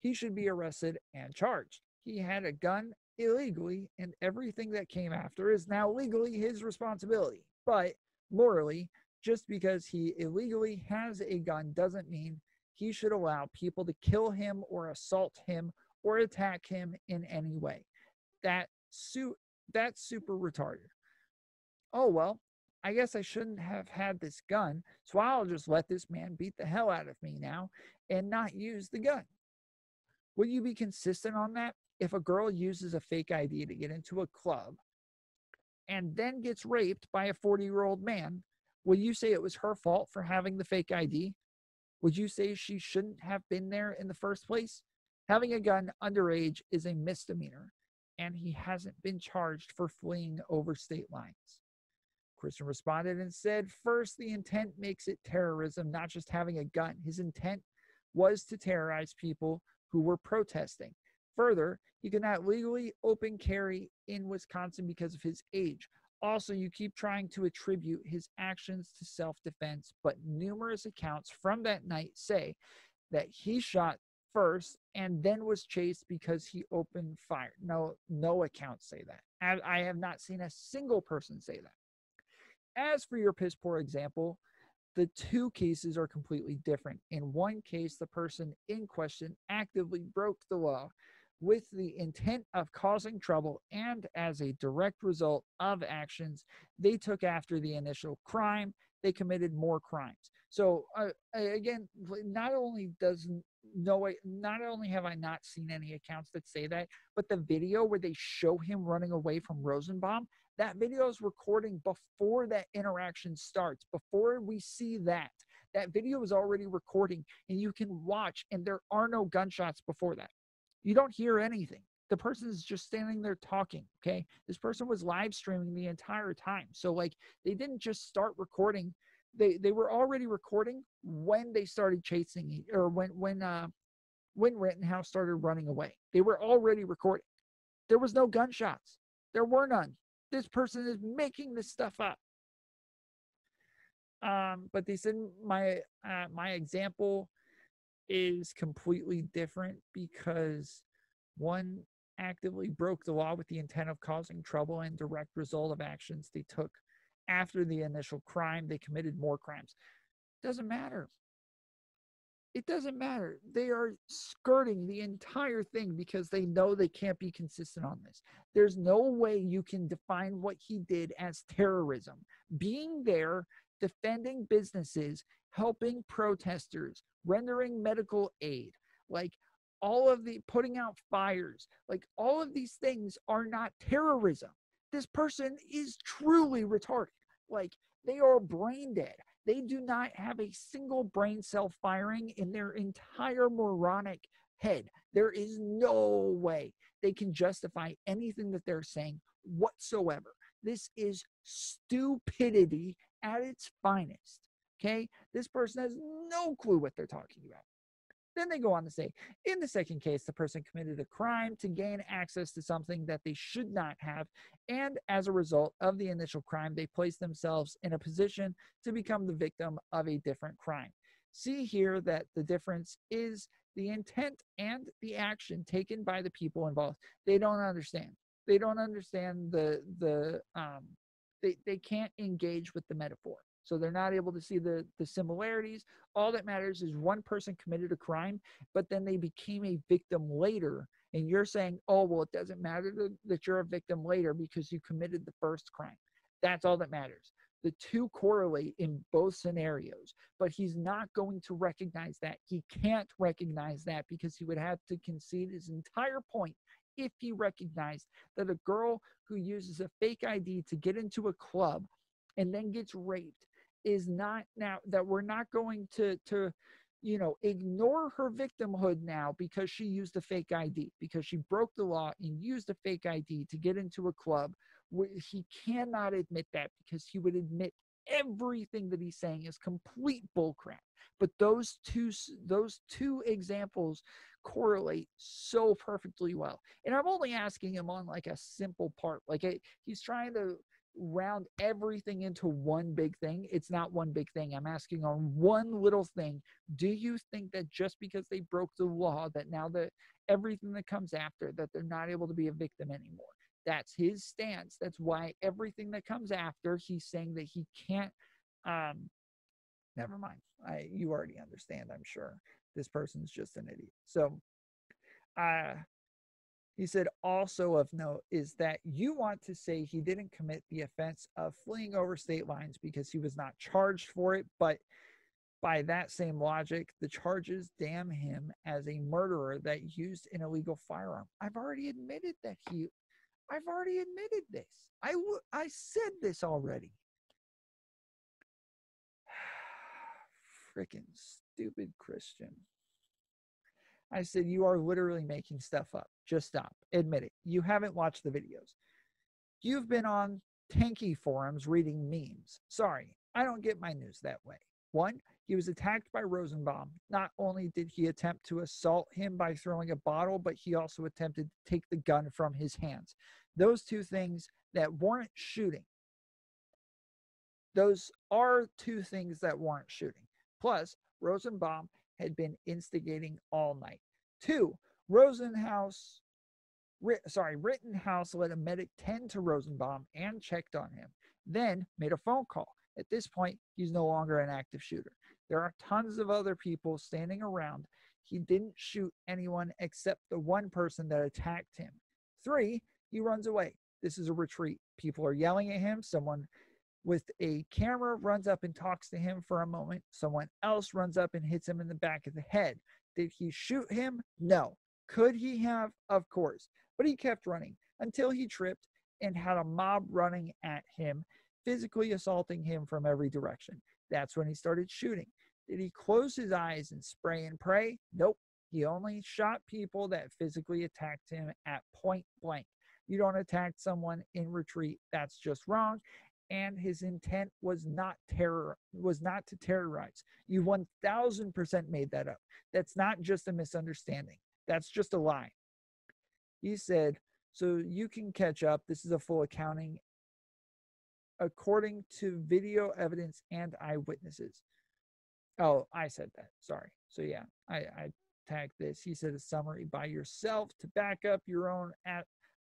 A: He should be arrested and charged. He had a gun illegally, and everything that came after is now legally his responsibility. But morally, just because he illegally has a gun doesn't mean he should allow people to kill him or assault him or attack him in any way. That's super retarded. Oh, well, I guess I shouldn't have had this gun, so I'll just let this man beat the hell out of me now and not use the gun. Would you be consistent on that? If a girl uses a fake ID to get into a club and then gets raped by a 40-year-old man, will you say it was her fault for having the fake ID? Would you say she shouldn't have been there in the first place? Having a gun underage is a misdemeanor, and he hasn't been charged for fleeing over state lines. Christian responded and said, first, the intent makes it terrorism, not just having a gun. His intent was to terrorize people who were protesting. Further, he could not legally open carry in Wisconsin because of his age. Also, you keep trying to attribute his actions to self-defense, but numerous accounts from that night say that he shot first and then was chased because he opened fire. No accounts say that. I have not seen a single person say that. As for your piss poor example, the two cases are completely different. In one case, the person in question actively broke the law with the intent of causing trouble, and as a direct result of actions they took after the initial crime, they committed more crimes. So again, not only have I not seen any accounts that say that, but the video where they show him running away from Rosenbaum, that video is recording before that interaction starts. Before we see that video is already recording, and you can watch, and there are no gunshots before that. You don't hear anything. The person is just standing there talking, okay? This person was live streaming the entire time. So, like, they didn't just start recording. They were already recording when they started chasing, or when Rittenhouse started running away. They were already recording. There was no gunshots. There were none. This person is making this stuff up. But they said my example is completely different because one actively broke the law with the intent of causing trouble, and direct result of actions they took after the initial crime, they committed more crimes. Doesn't matter. It doesn't matter. They are skirting the entire thing because they know they can't be consistent on this. There's no way you can define what he did as terrorism. Being there, defending businesses, helping protesters, rendering medical aid, like all of the putting out fires, like all of these things are not terrorism. This person is truly retarded. Like, They are brain dead. They do not have a single brain cell firing in their entire moronic head. There is no way they can justify anything that they're saying whatsoever. This is stupidity at its finest. Okay? This person has no clue what they're talking about. Then they go on to say, in the second case, the person committed a crime to gain access to something that they should not have. And as a result of the initial crime, they place themselves in a position to become the victim of a different crime. See here that the difference is the intent and the action taken by the people involved. They don't understand. They don't understand they can't engage with the metaphor. So they're not able to see the similarities. All that matters is one person committed a crime, but then they became a victim later. And you're saying, oh, well, it doesn't matter that you're a victim later because you committed the first crime. That's all that matters. The two correlate in both scenarios, but he's not going to recognize that. He can't recognize that because he would have to concede his entire point if he recognized that a girl who uses a fake ID to get into a club and then gets raped is not, now that we're not going to ignore her victimhood now because she used a fake ID, because she broke the law and used a fake ID to get into a club. He cannot admit that because he would admit everything that he's saying is complete bullcrap. But those two examples correlate so perfectly well. And I'm only asking him on like a simple part. He's trying to round everything into one big thing. It's not one big thing. I'm asking on one little thing. Do you think that just because they broke the law, that now that everything that comes after, that they're not able to be a victim anymore? That's his stance. That's why everything that comes after, he's saying that he can't. Never mind. You already understand, I'm sure. This person's just an idiot. So he said, also of note is that you want to say he didn't commit the offense of fleeing over state lines because he was not charged for it, but by that same logic, the charges damn him as a murderer that used an illegal firearm. I've already admitted this. I said this already. Freaking stupid Christian. I said, you are literally making stuff up. Just stop. Admit it. You haven't watched the videos. You've been on tanky forums reading memes. Sorry, I don't get my news that way. One, he was attacked by Rosenbaum. Not only did he attempt to assault him by throwing a bottle, but he also attempted to take the gun from his hands. Those two things that warrant shooting. Those are two things that warrant shooting. Plus, Rosenbaum had been instigating all night. Two, Rittenhouse let a medic tend to Rosenbaum and checked on him, then made a phone call. At this point, he's no longer an active shooter. There are tons of other people standing around. He didn't shoot anyone except the one person that attacked him. Three, he runs away. This is a retreat. People are yelling at him. Someone with a camera runs up and talks to him for a moment. Someone else runs up and hits him in the back of the head. Did he shoot him? No. Could he have? Of course. But he kept running until he tripped and had a mob running at him, physically assaulting him from every direction. That's when he started shooting. Did he close his eyes and spray and pray? Nope. He only shot people that physically attacked him at point blank. You don't attack someone in retreat. That's just wrong. And his intent was not to terrorize. You 1000% made that up. That's not just a misunderstanding. That's just a lie. He said, so you can catch up. This is a full accounting according to video evidence and eyewitnesses. Oh, I said that. Sorry. So yeah, I tagged this. He said a summary by yourself to back up your own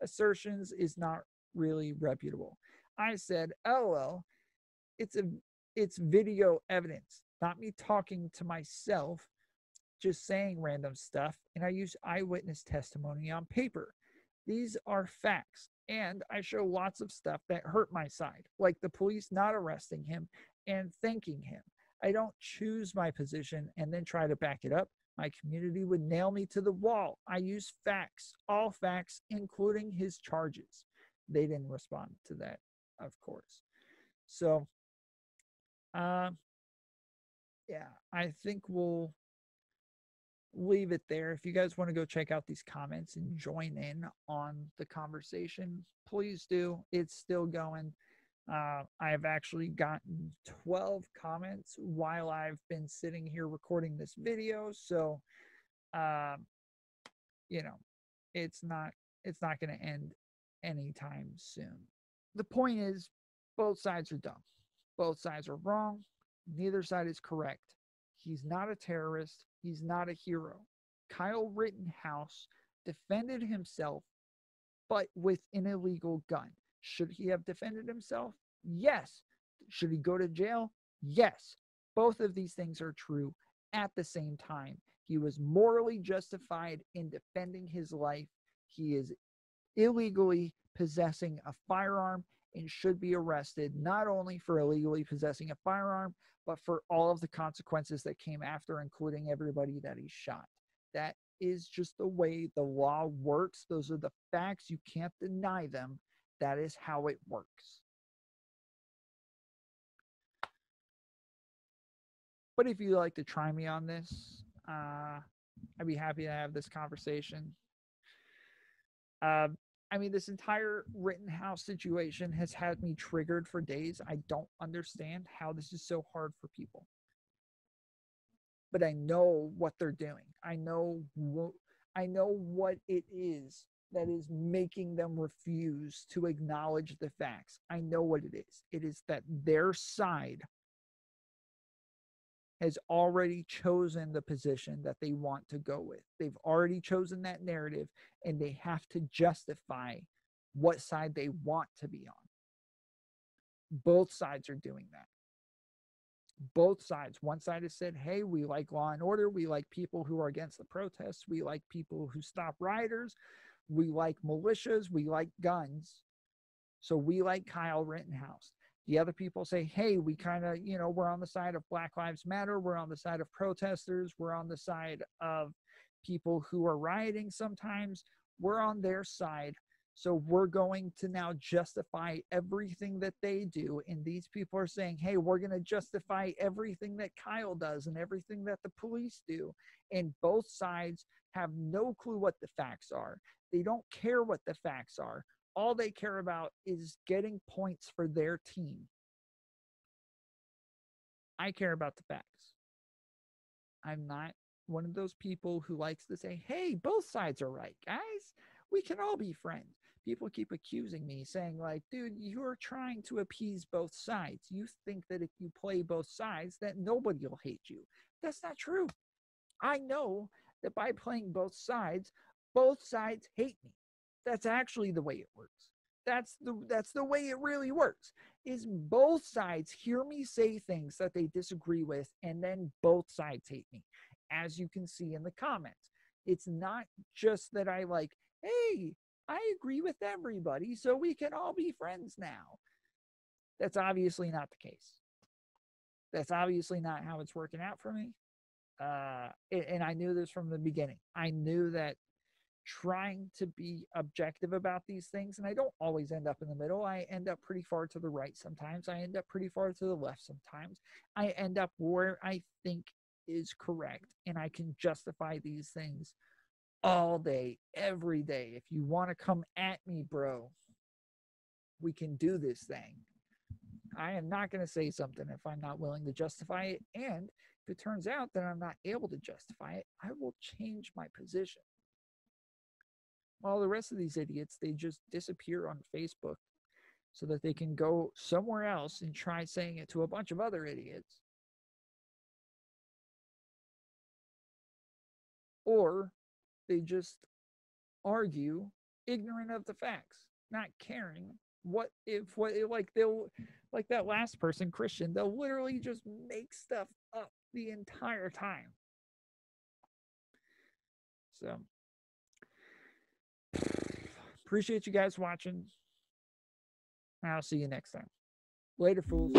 A: assertions is not really reputable. I said, LOL, it's video evidence, not me talking to myself, just saying random stuff. And I use eyewitness testimony on paper. These are facts. And I show lots of stuff that hurt my side, like the police not arresting him and thanking him. I don't choose my position and then try to back it up. My community would nail me to the wall. I use facts, all facts, including his charges. They didn't respond to that, of course. So Yeah, I think we'll leave it there. If you guys want to go check out these comments and join in on the conversation, please do. It's still going. I have actually gotten 12 comments while I've been sitting here recording this video. So, you know, it's not going to end anytime soon. The point is, both sides are dumb. Both sides are wrong. Neither side is correct. He's not a terrorist. He's not a hero. Kyle Rittenhouse defended himself, but with an illegal gun. Should he have defended himself? Yes. Should he go to jail? Yes. Both of these things are true at the same time. He was morally justified in defending his life. He is illegally possessing a firearm and should be arrested not only for illegally possessing a firearm, but for all of the consequences that came after, including everybody that he shot. That is just the way the law works. Those are the facts. You can't deny them. That is how it works. But if you'd like to try me on this, I'd be happy to have this conversation. I mean, this entire Rittenhouse situation has had me triggered for days. I don't understand how this is so hard for people. But I know what they're doing. I know what it is that is making them refuse to acknowledge the facts. I know what it is. It is that their side has already chosen the position that they want to go with. They've already chosen that narrative, and they have to justify what side they want to be on. Both sides are doing that. Both sides. One side has said, hey, we like law and order. We like people who are against the protests. We like people who stop rioters. We like militias. We like guns. So we like Kyle Rittenhouse. The other people say, hey, we kind of, we're on the side of Black Lives Matter. We're on the side of protesters. We're on the side of people who are rioting sometimes. We're on their side. So we're going to now justify everything that they do. And these people are saying, hey, we're going to justify everything that Kyle does and everything that the police do. And both sides have no clue what the facts are. They don't care what the facts are. All they care about is getting points for their team. I care about the facts. I'm not one of those people who likes to say, hey, both sides are right, guys. We can all be friends. People keep accusing me, saying like, dude, you're trying to appease both sides. You think that if you play both sides, that nobody will hate you. That's not true. I know that by playing both sides hate me. That's actually the way it works. That's the way it really works. Is both sides hear me say things that they disagree with, and then both sides hate me. As you can see in the comments, it's not just that I like, hey, I agree with everybody, so we can all be friends now. That's obviously not the case. That's obviously not how it's working out for me. And I knew this from the beginning. I knew that trying to be objective about these things, and I don't always end up in the middle. I end up pretty far to the right sometimes. I end up pretty far to the left sometimes. I end up where I think is correct, and I can justify these things all day, every day. If you want to come at me, bro, we can do this thing. I am not going to say something if I'm not willing to justify it, and if it turns out that I'm not able to justify it, I will change my position. While the rest of these idiots, they just disappear on Facebook so that they can go somewhere else and try saying it to a bunch of other idiots. Or they just argue ignorant of the facts, not caring like that last person, Christian, they'll literally just make stuff up the entire time. So appreciate you guys watching. I'll see you next time. Later, fools.